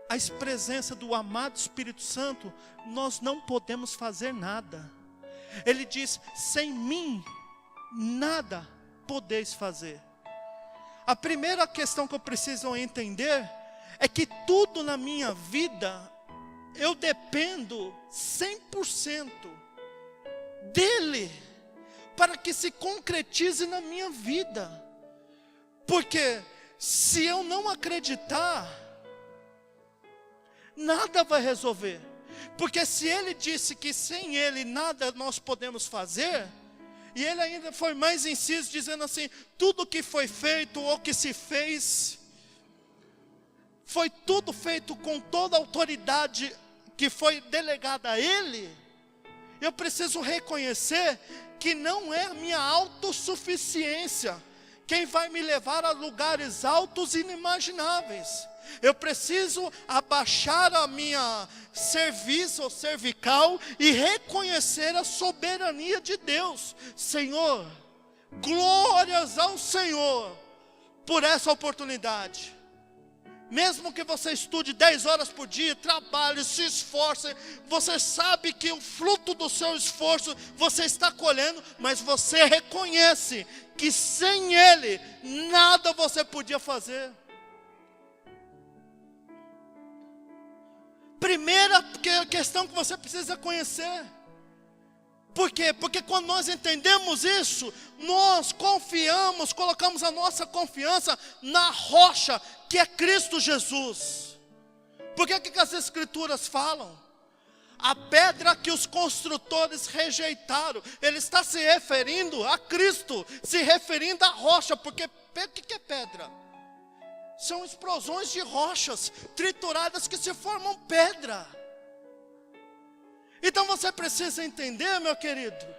a presença do amado Espírito Santo, nós não podemos fazer nada. Ele diz: sem mim, nada podeis fazer. A primeira questão que eu preciso entender é que tudo na minha vida, eu dependo 100% dEle, para que se concretize na minha vida. Porque se eu não acreditar, nada vai resolver. Porque se Ele disse que sem Ele nada nós podemos fazer, e Ele ainda foi mais inciso dizendo assim: tudo que foi feito ou que se fez, foi tudo feito com toda a autoridade que foi delegada a Ele. Eu preciso reconhecer que não é a minha autossuficiência quem vai me levar a lugares altos e inimagináveis. Eu preciso abaixar a minha cerviz ou cervical e reconhecer a soberania de Deus. Senhor, glórias ao Senhor por essa oportunidade. Mesmo que você estude 10 horas por dia, trabalhe, se esforce, você sabe que o fruto do seu esforço você está colhendo, mas você reconhece que sem Ele, nada você podia fazer. Primeira questão que você precisa conhecer. Por quê? Porque quando nós entendemos isso, nós confiamos, colocamos a nossa confiança na rocha, que é Cristo Jesus. Porque o que as Escrituras falam? A pedra que os construtores rejeitaram, ele está se referindo a Cristo, se referindo à rocha, porque o que é pedra? São explosões de rochas trituradas que se formam pedra. Então você precisa entender, meu querido,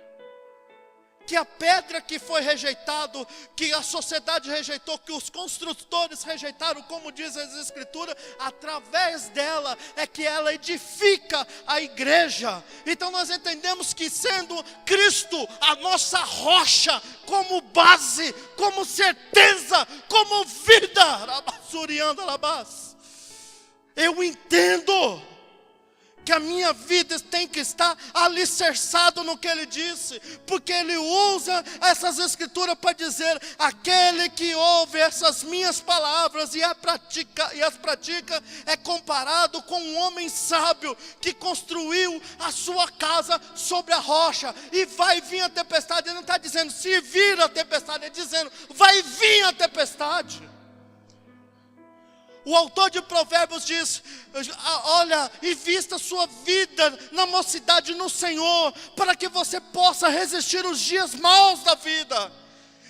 que a pedra que foi rejeitado, que a sociedade rejeitou, que os construtores rejeitaram, como diz as Escrituras, através dela é que ela edifica a igreja. Então nós entendemos que sendo Cristo a nossa rocha, como base, como certeza, como vida, eu entendo que a minha vida tem que estar alicerçada no que Ele disse, porque Ele usa essas Escrituras para dizer: aquele que ouve essas minhas palavras e as pratica é comparado com um homem sábio que construiu a sua casa sobre a rocha, e vai vir a tempestade. Ele não está dizendo se vir a tempestade, ele está dizendo vai vir a tempestade. O autor de Provérbios diz: olha, invista sua vida na mocidade no Senhor, para que você possa resistir os dias maus da vida.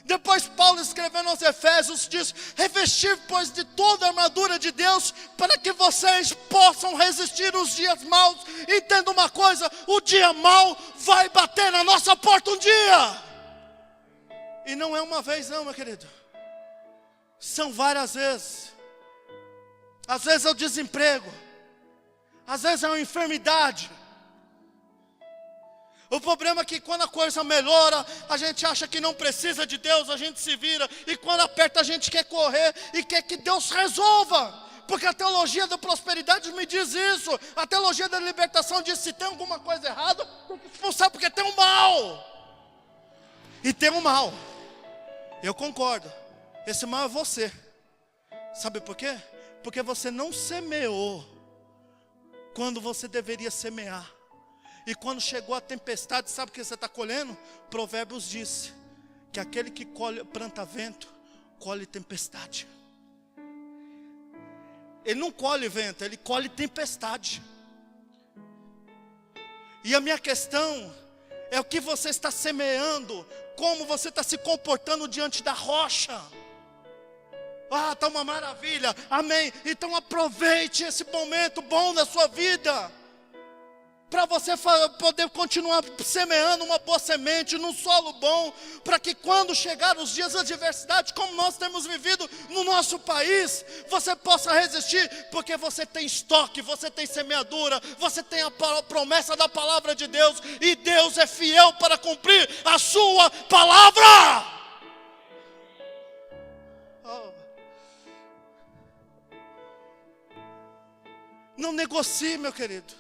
Depois Paulo, escrevendo aos Efésios, diz: revestir, pois, de toda a armadura de Deus, para que vocês possam resistir os dias maus. Entenda uma coisa: o dia mau vai bater na nossa porta um dia. E não é uma vez não, meu querido, são várias vezes. Às vezes é o desemprego, às vezes é uma enfermidade, O problema é que quando a coisa melhora, a gente acha que não precisa de Deus, a gente se vira. E quando aperta, a gente quer correr e quer que Deus resolva. Porque a teologia da prosperidade me diz isso. A teologia da libertação diz: se tem alguma coisa errada, tem que expulsar porque tem um mal. E tem um mal. Eu concordo. Esse mal é você. Sabe por quê? Porque você não semeou quando você deveria semear. E quando chegou a tempestade, sabe o que você está colhendo? Provérbios diz que aquele que planta vento, colhe tempestade. Ele não colhe vento, ele colhe tempestade. E a minha questão é o que você está semeando, como você está se comportando diante da rocha. Ah, está uma maravilha, amém. Então aproveite esse momento bom da sua vida, para você poder continuar semeando uma boa semente num solo bom, para que quando chegar os dias da adversidade, como nós temos vivido no nosso país, você possa resistir, porque você tem estoque, você tem semeadura, você tem a promessa da palavra de Deus, e Deus é fiel para cumprir a sua palavra. Não negocie, meu querido.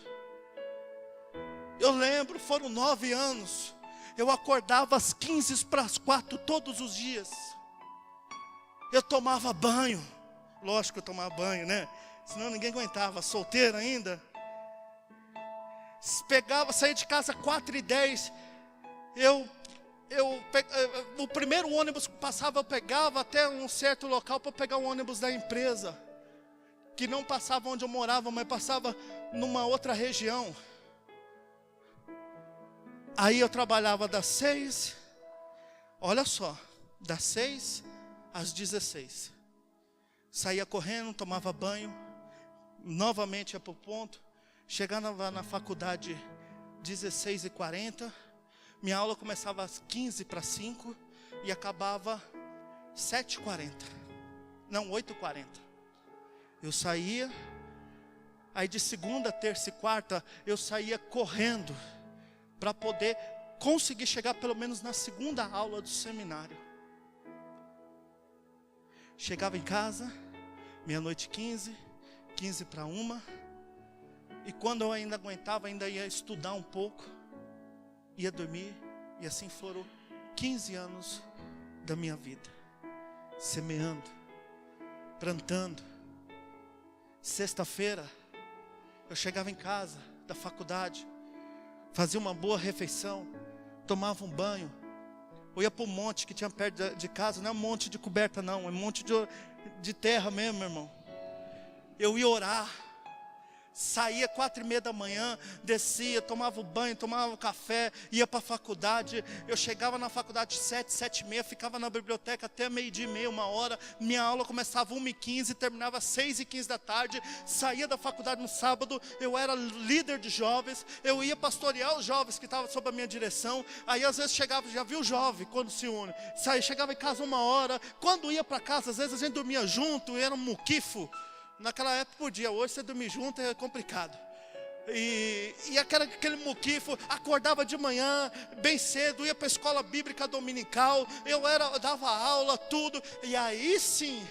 Eu lembro, foram 9 anos. Eu acordava às 3:45 todos os dias. Eu tomava banho. Lógico que eu tomava banho, né? Senão ninguém aguentava, solteiro ainda. Saía de casa 4:10. O primeiro ônibus que passava, eu pegava até um certo local para pegar o ônibus da empresa. Que não passava onde eu morava, mas passava numa outra região. Aí eu trabalhava das 6, olha só, das 6 às 16. Saía correndo, tomava banho, novamente ia para o ponto. Chegava na faculdade 16:40. Minha aula começava às 4:45 e acabava 7:40. Não, 8:40. Eu saía, aí de segunda, terça e quarta, eu saía correndo, para poder conseguir chegar pelo menos na segunda aula do seminário. Chegava em casa, 00:15, 1:45, e quando eu ainda aguentava, ainda ia estudar um pouco, ia dormir, e assim foram 15 anos da minha vida, semeando, plantando. Sexta-feira, eu chegava em casa da faculdade, fazia uma boa refeição, tomava um banho, eu ia para o monte que tinha perto de casa. Não é um monte de coberta não, é um monte de terra mesmo, meu irmão. Eu ia orar, saía 4:30 da manhã, descia, tomava o banho, tomava o café, ia para a faculdade. Eu chegava na faculdade 7:30, ficava na biblioteca até 12:30, 1h. Minha aula começava 1:15, terminava 6:15 da tarde. Saía da faculdade no sábado, eu era líder de jovens, eu ia pastorear os jovens que estavam sob a minha direção. Aí às vezes chegava, já viu o jovem quando se une, chegava em casa 1h, quando ia para casa, às vezes a gente dormia junto, era um muquifo. Naquela época podia, hoje você dormir junto é complicado. E aquele muquifo, acordava de manhã, bem cedo, ia para a escola bíblica dominical, eu dava aula, tudo. E aí sim,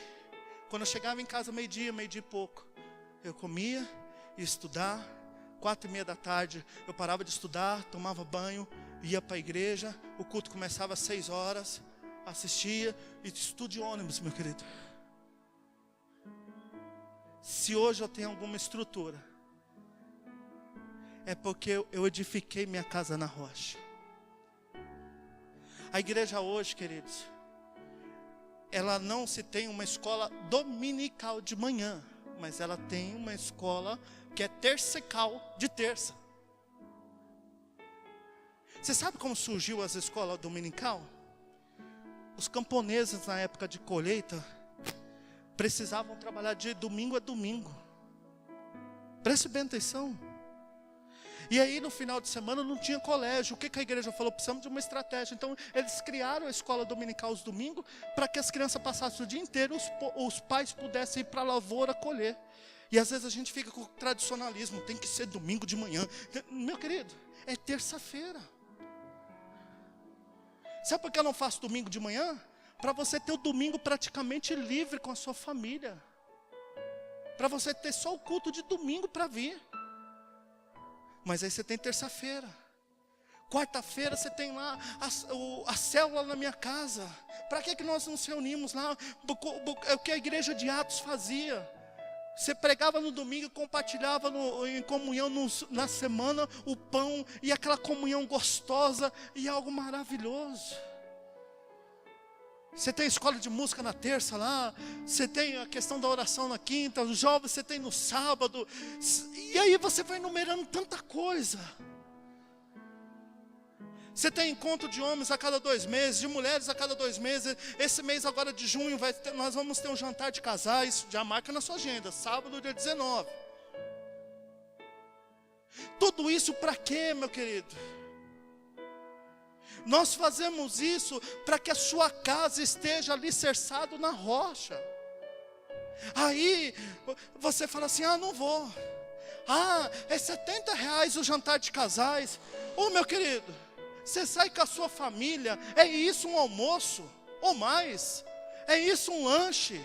quando eu chegava em casa 12:00, 12:00 e pouco, eu comia, ia estudar. 4:30 da tarde, eu parava de estudar, tomava banho, ia para a igreja. O culto começava às 6h, assistia, e estudo de ônibus, meu querido. Se hoje eu tenho alguma estrutura, é porque eu edifiquei minha casa na rocha. A igreja hoje, queridos, ela não se tem uma escola dominical de manhã, mas ela tem uma escola que é tercecal de terça. Você sabe como surgiu as escolas dominical? Os camponeses na época de colheita precisavam trabalhar de domingo a domingo. Preste bem atenção. E aí no final de semana não tinha colégio. O que a igreja falou? Precisamos de uma estratégia. Então eles criaram a escola dominical aos domingos, para que as crianças passassem o dia inteiro, os pais pudessem ir para a lavoura colher. E às vezes a gente fica com o tradicionalismo, tem que ser domingo de manhã. Meu querido, é terça-feira. Sabe por que eu não faço domingo de manhã? Para você ter o domingo praticamente livre com a sua família. Para você ter só o culto de domingo para vir. Mas aí você tem terça-feira. Quarta-feira você tem lá a célula na minha casa. Para que nós nos reunimos lá? É o que a igreja de Atos fazia. Você pregava no domingo e compartilhava em comunhão na semana o pão e aquela comunhão gostosa e algo maravilhoso. Você tem escola de música na terça lá, você tem a questão da oração na quinta, os jovens você tem no sábado, e aí você vai enumerando tanta coisa. Você tem encontro de homens a cada 2 meses, de mulheres a cada 2 meses. Esse mês agora de junho nós vamos ter um jantar de casais, já marca na sua agenda, sábado dia 19. Tudo isso para quê, meu querido? Nós fazemos isso para que a sua casa esteja alicerçada na rocha. Aí você fala assim, não vou. É R$70 o jantar de casais. Meu querido, você sai com a sua família, é isso um almoço, ou mais, é isso um lanche.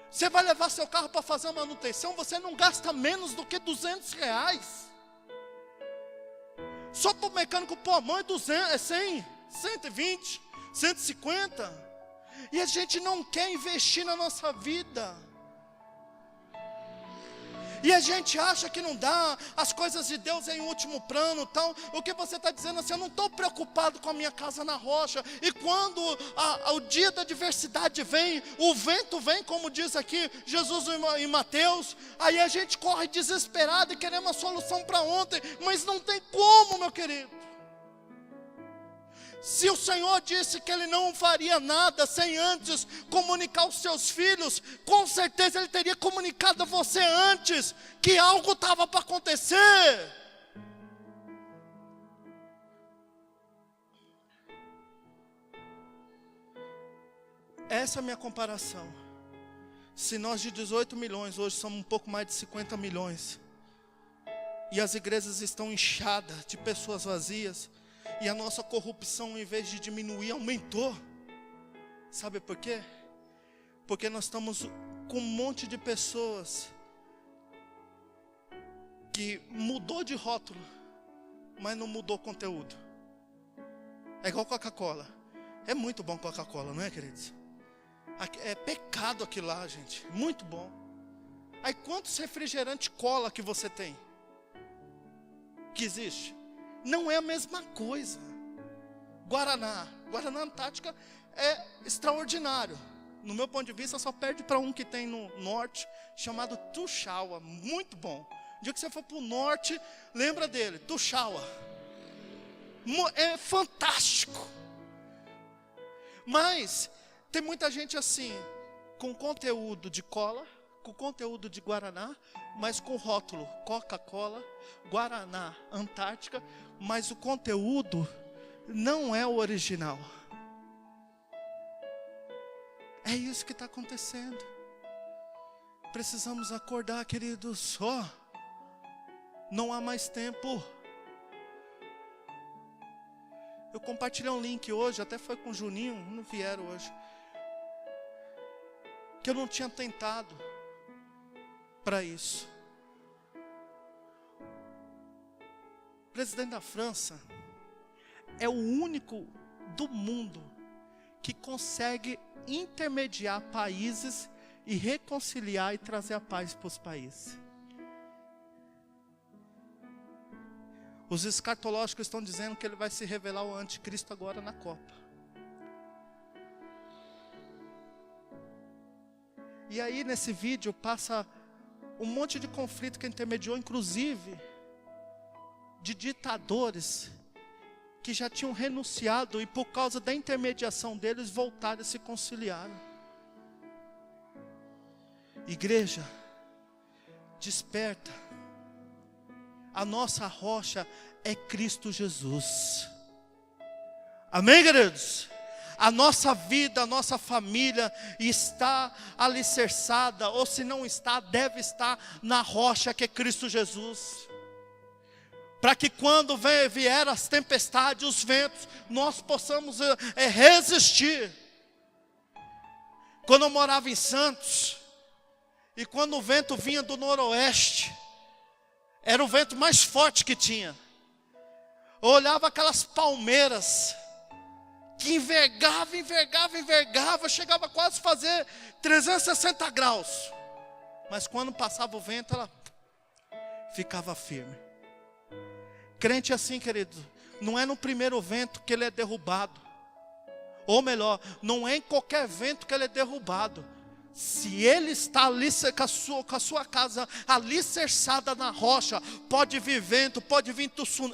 Você vai levar seu carro para fazer a manutenção, você não gasta menos do que R$200. Só para o mecânico pôr a mão é 100, 120, 150. E a gente não quer investir na nossa vida. E a gente acha que não dá, as coisas de Deus em último plano, tal. O que você está dizendo assim, eu não estou preocupado com a minha casa na rocha. E quando o dia da adversidade vem, o vento vem, como diz aqui Jesus em Mateus, aí a gente corre desesperado e queremos uma solução para ontem, mas não tem como, meu querido. Se o Senhor disse que Ele não faria nada sem antes comunicar aos seus filhos, com certeza Ele teria comunicado a você antes que algo estava para acontecer. Essa é a minha comparação. Se nós de 18 milhões, hoje somos um pouco mais de 50 milhões, e as igrejas estão inchadas de pessoas vazias, e a nossa corrupção, em vez de diminuir, aumentou. Sabe por quê? Porque nós estamos com um monte de pessoas que mudou de rótulo, mas não mudou conteúdo. É igual Coca-Cola. É muito bom Coca-Cola, não é, queridos? É pecado aquilo lá, gente. Muito bom. Aí quantos refrigerantes cola que você tem? Que existe? Não é a mesma coisa. Guaraná Antártica é extraordinário. No meu ponto de vista, só perde para um que tem no norte, chamado Tuxaua. Muito bom. O dia que você for para o norte, lembra dele, Tuxaua. É fantástico. Mas tem muita gente assim, com conteúdo de cola, com conteúdo de Guaraná, mas com rótulo Coca-Cola, Guaraná, Antártica, mas o conteúdo não é o original. É isso que está acontecendo. Precisamos acordar, queridos. Não há mais tempo. Eu compartilhei um link hoje, até foi com o Juninho, não vieram hoje, que eu não tinha tentado para isso. O presidente da França é o único do mundo que consegue intermediar países e reconciliar e trazer a paz para os países. Os escatológicos estão dizendo que ele vai se revelar o anticristo agora na Copa. E aí nesse vídeo passa um monte de conflito que intermediou, inclusive de ditadores que já tinham renunciado e por causa da intermediação deles voltaram e se conciliaram. Igreja, desperta. A nossa rocha é Cristo Jesus. Amém, queridos? A nossa vida, a nossa família está alicerçada, ou se não está, deve estar na rocha que é Cristo Jesus. para que quando vier as tempestades, os ventos, nós possamos resistir. Quando eu morava em Santos, e quando o vento vinha do noroeste, era o vento mais forte que tinha. Eu olhava aquelas palmeiras, que envergava, chegava quase a fazer 360 graus. Mas quando passava o vento, ela ficava firme. Crente assim, querido, não é no primeiro vento que ele é derrubado. Ou melhor, não é em qualquer vento que ele é derrubado. Se ele está ali com a sua casa alicerçada na rocha, pode vir vento, pode vir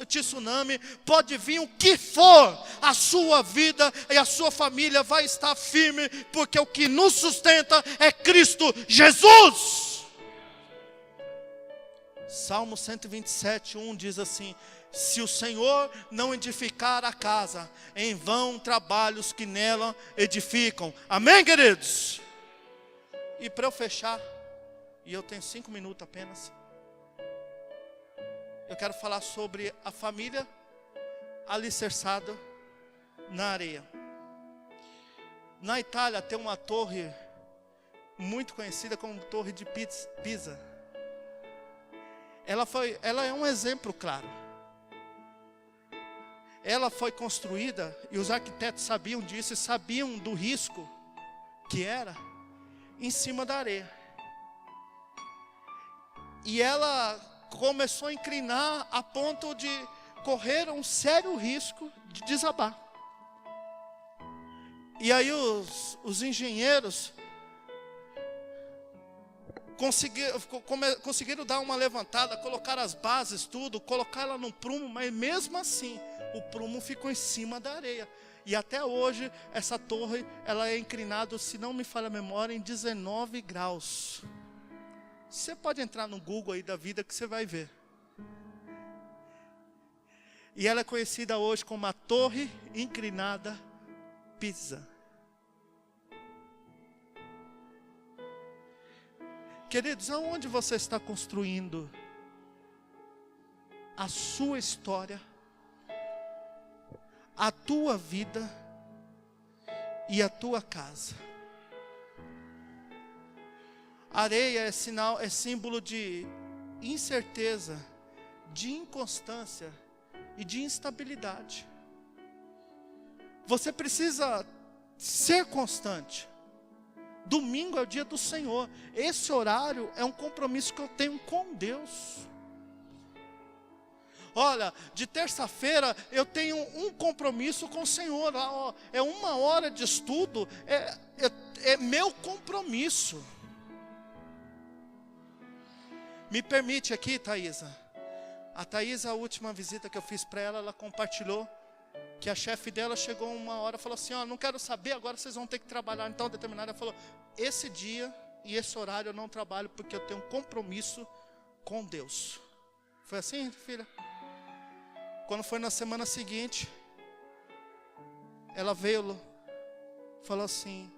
tsunami, pode vir o que for, a sua vida e a sua família vai estar firme, porque o que nos sustenta é Cristo Jesus. Salmo 127:1 diz assim: se o Senhor não edificar a casa, em vão trabalham os que nela edificam. Amém, queridos? E para eu fechar, e eu tenho 5 minutos apenas, eu quero falar sobre a família alicerçada na areia. Na Itália tem uma torre muito conhecida como Torre de Pisa. Ela é um exemplo claro. Ela foi construída, e os arquitetos sabiam disso, e sabiam do risco que era, em cima da areia. E ela começou a inclinar a ponto de correr um sério risco de desabar. E aí os engenheiros conseguiram dar uma levantada, colocar as bases, tudo, colocar ela no prumo, mas mesmo assim, o prumo ficou em cima da areia. E até hoje, essa torre, ela é inclinada, se não me falha a memória, em 19 graus. Você pode entrar no Google aí da vida que você vai ver. E ela é conhecida hoje como a Torre Inclinada Pisa. Queridos, aonde você está construindo a sua história, a tua vida e a tua casa? Areia é símbolo de incerteza, de inconstância e de instabilidade. Você precisa ser constante. Domingo é o dia do Senhor. Esse horário é um compromisso que eu tenho com Deus. Olha, de terça-feira eu tenho um compromisso com o Senhor. É 1 hora de estudo, é meu compromisso. Me permite aqui, Thaisa. A Thaisa, a última visita que eu fiz para ela, ela compartilhou que a chefe dela chegou 1 hora e falou assim: não quero saber, agora vocês vão ter que trabalhar. Então, determinada, ela falou: esse dia e esse horário eu não trabalho, porque eu tenho um compromisso com Deus. Foi assim, filha? Quando foi na semana seguinte, ela veio, falou assim: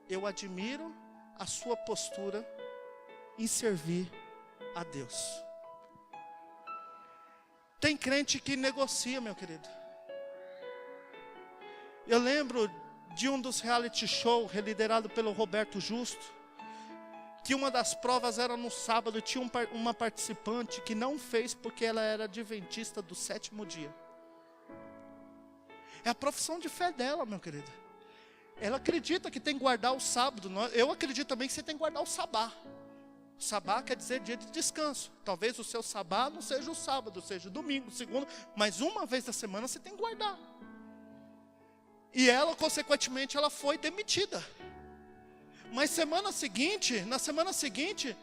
eu admiro a sua postura em servir a Deus. Tem crente que negocia, meu querido. Eu lembro de um dos reality shows liderado pelo Roberto Justo, que uma das provas era no sábado, tinha uma participante que não fez porque ela era adventista do 7º dia. É a profissão de fé dela, meu querido. Ela acredita que tem que guardar o sábado. Eu acredito também que você tem que guardar o sabá. O sabá quer dizer dia de descanso. Talvez o seu sabá não seja o sábado, seja o domingo, segunda, mas uma vez da semana você tem que guardar. E ela, consequentemente, ela foi demitida. Mas na semana seguinte,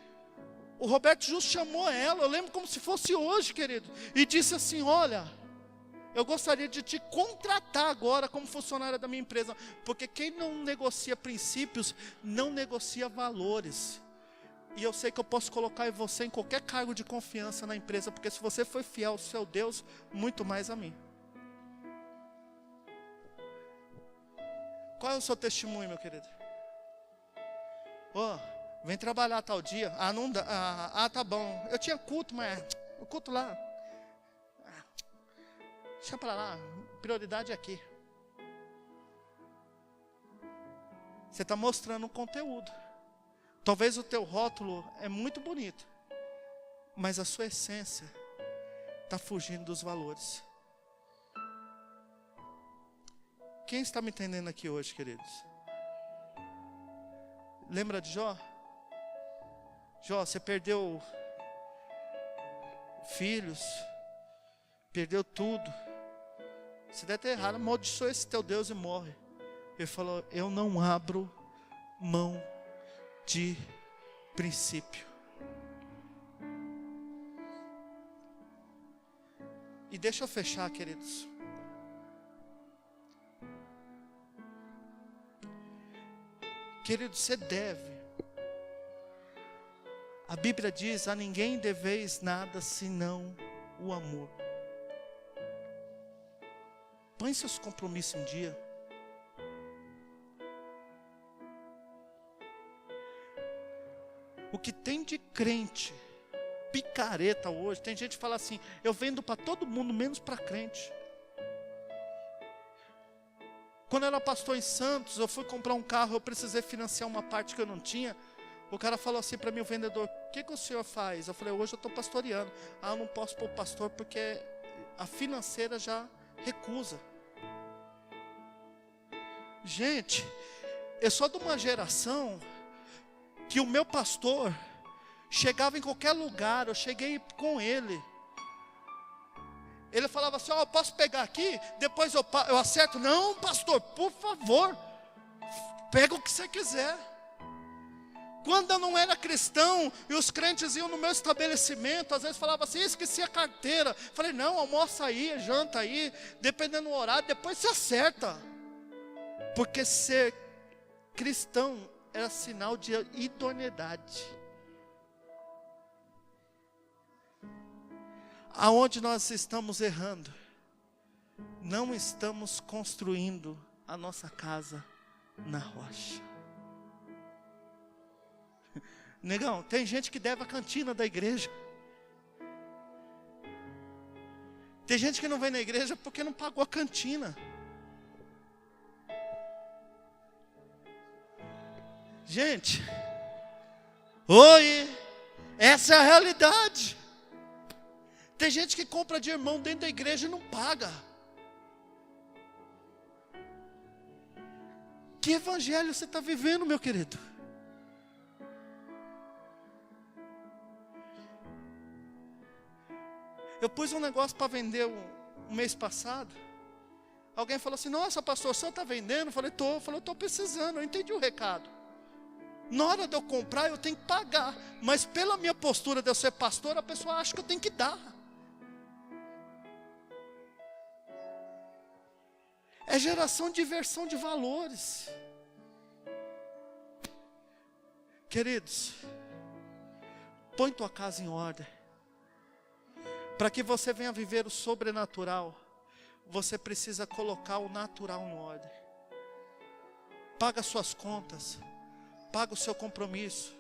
o Roberto Justo chamou ela, eu lembro como se fosse hoje, querido, e disse assim: olha, eu gostaria de te contratar agora como funcionária da minha empresa, porque quem não negocia princípios, não negocia valores. E eu sei que eu posso colocar você em qualquer cargo de confiança na empresa, porque se você foi fiel ao seu Deus, muito mais a mim. Qual é o seu testemunho, meu querido? Vem trabalhar tal dia. Não dá. Tá bom. Eu tinha culto, mas o culto lá. Deixa para lá, prioridade é aqui. Você está mostrando um conteúdo. Talvez o teu rótulo é muito bonito, mas a sua essência está fugindo dos valores. Quem está me entendendo aqui hoje, queridos? Lembra de Jó? Jó, você perdeu filhos, perdeu tudo. Se der errado, amaldiçoa esse teu Deus e morre. Ele falou, eu não abro mão de princípio. E deixa eu fechar, queridos. Querido, você deve. A Bíblia diz, a ninguém deveis nada senão o amor. Põe seus compromissos em dia. O que tem de crente picareta hoje, tem gente que fala assim, eu vendo para todo mundo, menos para crente. Quando eu era pastor em Santos, eu fui comprar um carro, eu precisei financiar uma parte que eu não tinha. O cara falou assim para mim, o vendedor, o que o senhor faz? Eu falei, hoje eu estou pastoreando. Ah, eu não posso pôr pastor porque a financeira já recusa. Gente, eu sou de uma geração que o meu pastor chegava em qualquer lugar, eu cheguei com ele. Ele falava assim, eu posso pegar aqui, depois eu acerto. Não, pastor, por favor, pega o que você quiser. Quando eu não era cristão, e os crentes iam no meu estabelecimento, às vezes falava assim, esqueci a carteira. Falei, não, almoça aí, janta aí, dependendo do horário, depois você acerta. Porque ser cristão era sinal de idoneidade. Aonde nós estamos errando? Não estamos construindo a nossa casa na rocha. Negão, tem gente que deve a cantina da igreja. Tem gente que não vem na igreja porque não pagou a cantina. Gente, oi, essa é a realidade. Tem gente que compra de irmão dentro da igreja e não paga. Que evangelho você está vivendo, meu querido? Eu pus um negócio para vender um mês passado. Alguém falou assim, nossa pastor, o senhor está vendendo? Eu falei, estou. Falou, estou precisando, eu entendi o recado. Na hora de eu comprar, eu tenho que pagar. Mas pela minha postura de eu ser pastor, a pessoa acha que eu tenho que dar. É geração de inversão de valores. Queridos, põe tua casa em ordem. Para que você venha viver o sobrenatural, você precisa colocar o natural em ordem. Paga suas contas, paga o seu compromisso.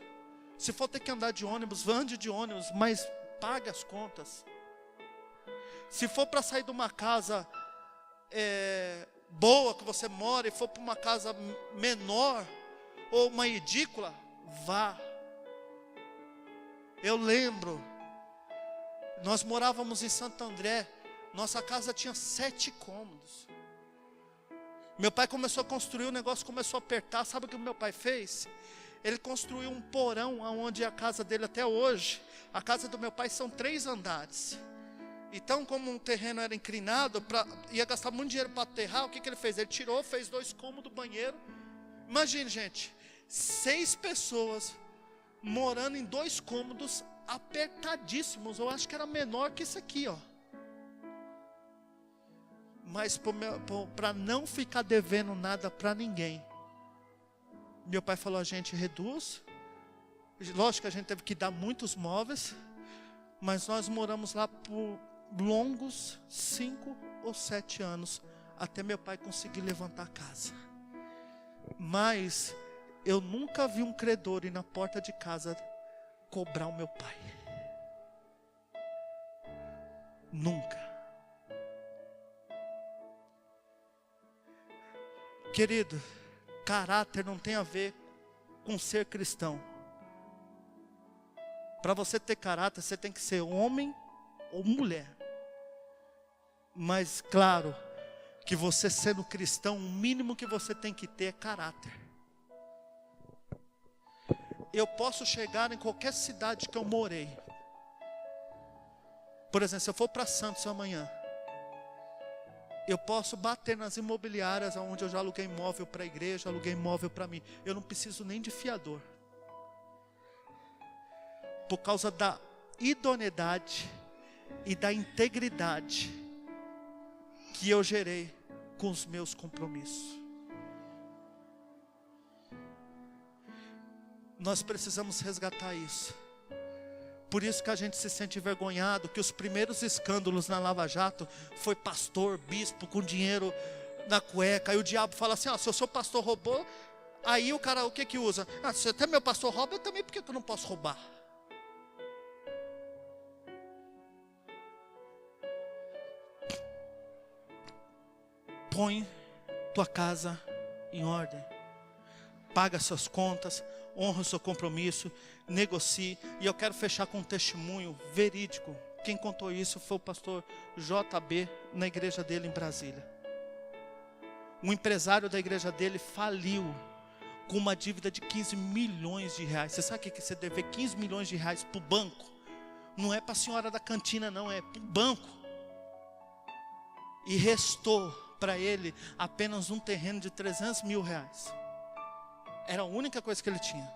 Se for ter que andar de ônibus, ande de ônibus, mas pague as contas. Se for para sair de uma casa boa que você mora e for para uma casa menor ou uma edícula, vá. Eu lembro, nós morávamos em Santo André, nossa casa tinha 7 cômodos. Meu pai começou a construir, o negócio começou a apertar. Sabe o que o meu pai fez? Ele construiu um porão onde é a casa dele até hoje. A casa do meu pai são 3 andares. Então, como um terreno era inclinado, ia gastar muito dinheiro para aterrar, o que ele fez? Ele tirou, fez 2 cômodos, banheiro. Imagine, gente, 6 pessoas morando em 2 cômodos apertadíssimos. Eu acho que era menor que isso aqui, ó. Mas para não ficar devendo nada para ninguém, meu pai falou, a gente reduz. Lógico que a gente teve que dar muitos móveis, mas nós moramos lá por longos 5 ou 7 anos, até meu pai conseguir levantar a casa. Mas eu nunca vi um credor ir na porta de casa cobrar o meu pai. Nunca. Querido, caráter não tem a ver com ser cristão. Para você ter caráter, você tem que ser homem ou mulher. Mas, claro, que você sendo cristão, o mínimo que você tem que ter é caráter. Eu posso chegar em qualquer cidade que eu morei. Por exemplo, se eu for para Santos amanhã, eu posso bater nas imobiliárias onde eu já aluguei imóvel para a igreja, aluguei imóvel para mim. Eu não preciso nem de fiador. Por causa da idoneidade e da integridade que eu gerei com os meus compromissos. Nós precisamos resgatar isso. Por isso que a gente se sente envergonhado, que os primeiros escândalos na Lava Jato foi pastor, bispo com dinheiro na cueca. Aí o diabo fala assim, se o seu pastor roubou, aí o cara o que usa? Se até meu pastor rouba, eu também, por que eu não posso roubar? Põe tua casa em ordem. Paga suas contas, honra o seu compromisso, negocie. E eu quero fechar com um testemunho verídico. Quem contou isso foi o pastor JB, na igreja dele em Brasília. Um empresário da igreja dele faliu com uma dívida de 15 milhões de reais. Você sabe o que você deve 15 milhões de reais para o banco? Não é para a senhora da cantina não, é para o banco. E restou para ele apenas um terreno de 300 mil reais. Era a única coisa que ele tinha.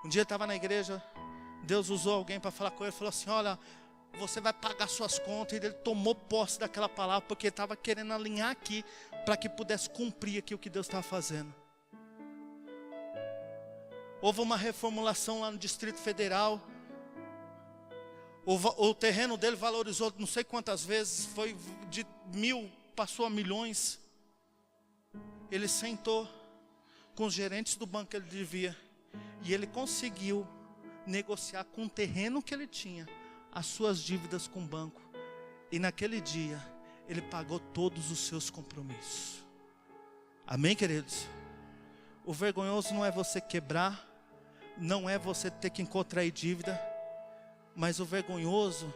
Um dia eu estava na igreja, Deus usou alguém para falar com ele, falou assim, olha, você vai pagar suas contas. E ele tomou posse daquela palavra, porque ele estava querendo alinhar aqui, para que pudesse cumprir aqui o que Deus estava fazendo. Houve uma reformulação lá no Distrito Federal. O terreno dele valorizou não sei quantas vezes, foi de 1.000, passou a milhões. Ele sentou com os gerentes do banco que ele devia, e ele conseguiu negociar com o terreno que ele tinha, as suas dívidas com o banco. E naquele dia, ele pagou todos os seus compromissos. Amém, queridos? O vergonhoso não é você quebrar, não é você ter que contrair dívida, mas o vergonhoso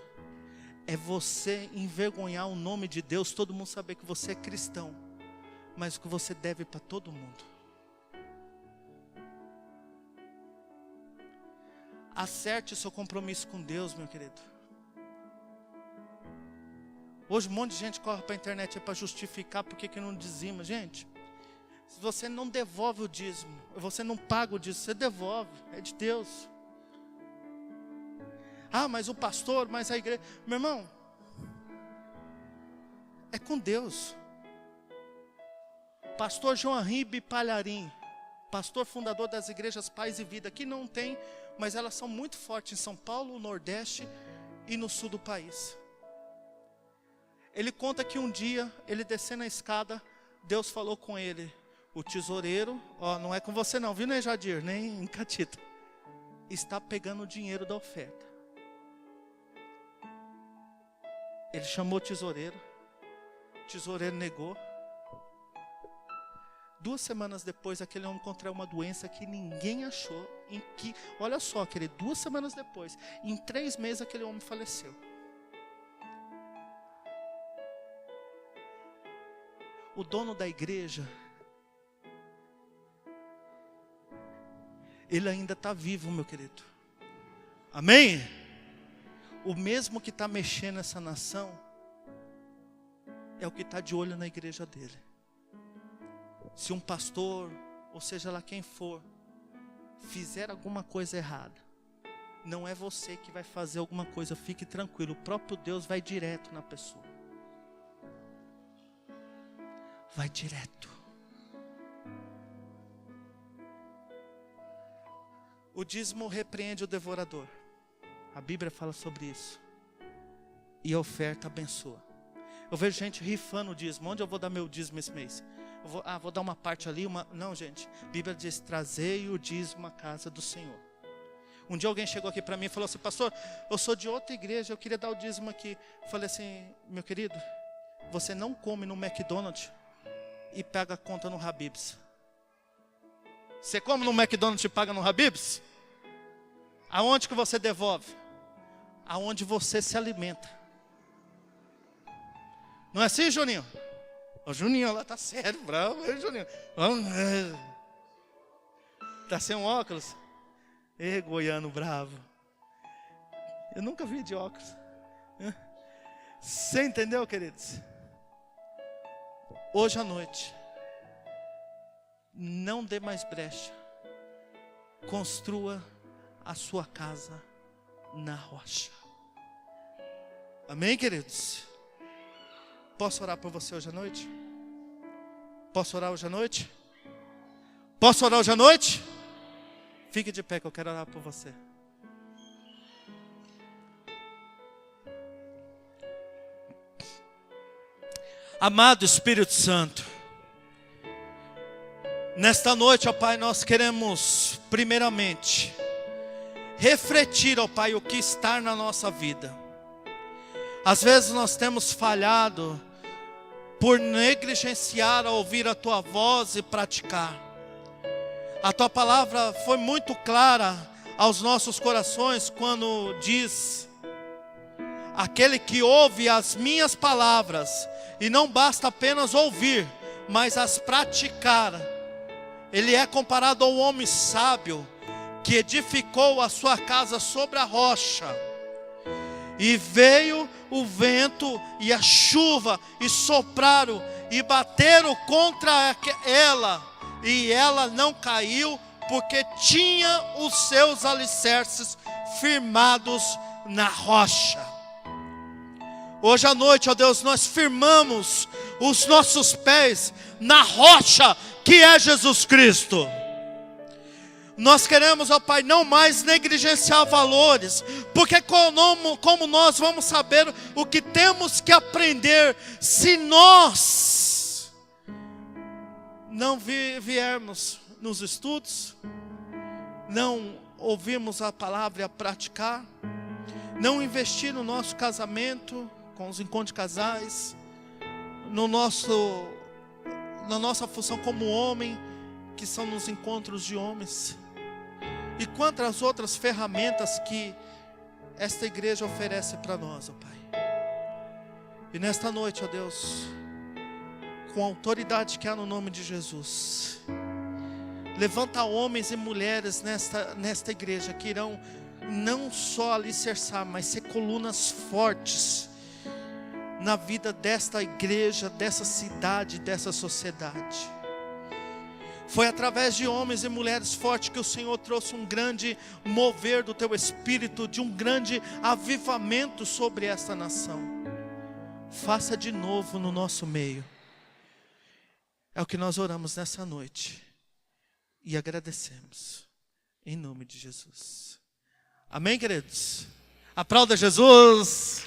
é você envergonhar o nome de Deus, todo mundo saber que você é cristão, mas que você deve para todo mundo. Acerte o seu compromisso com Deus, meu querido. Hoje um monte de gente corre para a internet para justificar porque que não dizima. Gente, se você não devolve o dízimo, você não paga o dízimo, você devolve, é de Deus. Mas o pastor, mas a igreja. Meu irmão, é com Deus. Pastor João Ribe Palharim, pastor fundador das igrejas Paz e Vida, que não tem, mas elas são muito fortes em São Paulo, no Nordeste e no Sul do país. Ele conta que um dia, ele descendo a escada, Deus falou com ele, o tesoureiro, não é com você não, viu, né, Jadir, nem em Catita, está pegando o dinheiro da oferta. Ele chamou o tesoureiro negou. 2 semanas depois, aquele homem contraiu uma doença que ninguém achou, olha só, querido, 2 semanas depois, em 3 meses aquele homem faleceu. O dono da igreja, ele ainda está vivo, meu querido. Amém? O mesmo que está mexendo nessa nação, é o que está de olho na igreja dele. Se um pastor, ou seja lá quem for, fizer alguma coisa errada, não é você que vai fazer alguma coisa, fique tranquilo, o próprio Deus vai direto na pessoa. Vai direto. O dízimo repreende o devorador. A Bíblia fala sobre isso. E a oferta abençoa. Eu vejo gente rifando o dízimo. Onde eu vou dar meu dízimo esse mês? Vou dar uma parte ali, Não, gente. A Bíblia diz, trazei o dízimo à casa do Senhor. Um dia alguém chegou aqui para mim e falou assim, pastor, eu sou de outra igreja, eu queria dar o dízimo aqui. Eu falei assim, meu querido, você não come no McDonald's e pega a conta no Habib's. Você come no McDonald's e paga no Habib's? Aonde que você devolve? Aonde você se alimenta. Não é assim, Juninho? O Juninho lá tá sério, bravo, hein, Juninho? Tá sem um óculos? Ê, goiano bravo. Eu nunca vi de óculos. Você entendeu, queridos? Hoje à noite, não dê mais brecha. Construa a sua casa na rocha. Amém, queridos? Posso orar por você hoje à noite? Posso orar hoje à noite? Posso orar hoje à noite? Fique de pé que eu quero orar por você. Amado Espírito Santo, nesta noite, ó Pai, nós queremos primeiramente refletir, ó Pai, o que está na nossa vida. Às vezes nós temos falhado por negligenciar a ouvir a Tua voz e praticar. A Tua palavra foi muito clara aos nossos corações quando diz: aquele que ouve as minhas palavras, e não basta apenas ouvir, mas as praticar, ele é comparado ao homem sábio, que edificou a sua casa sobre a rocha. E veio o vento e a chuva, e sopraram, e bateram contra ela, e ela não caiu, porque tinha os seus alicerces firmados na rocha. Hoje à noite, ó Deus, nós firmamos os nossos pés na rocha que é Jesus Cristo. Nós queremos, ó Pai, não mais negligenciar valores, porque como nós vamos saber o que temos que aprender se nós não viermos nos estudos, não ouvirmos a palavra e a praticar, não investir no nosso casamento, com os encontros de casais, na nossa função como homem, que são nos encontros de homens, e quantas outras ferramentas que esta igreja oferece para nós, ó Pai. E nesta noite, ó Deus, com a autoridade que há no nome de Jesus, levanta homens e mulheres nesta igreja que irão não só alicerçar, mas ser colunas fortes na vida desta igreja, dessa cidade, dessa sociedade. Foi através de homens e mulheres fortes que o Senhor trouxe um grande mover do Teu Espírito, de um grande avivamento sobre esta nação. Faça de novo no nosso meio. É o que nós oramos nessa noite e agradecemos, em nome de Jesus. Amém, queridos? Aplauda Jesus.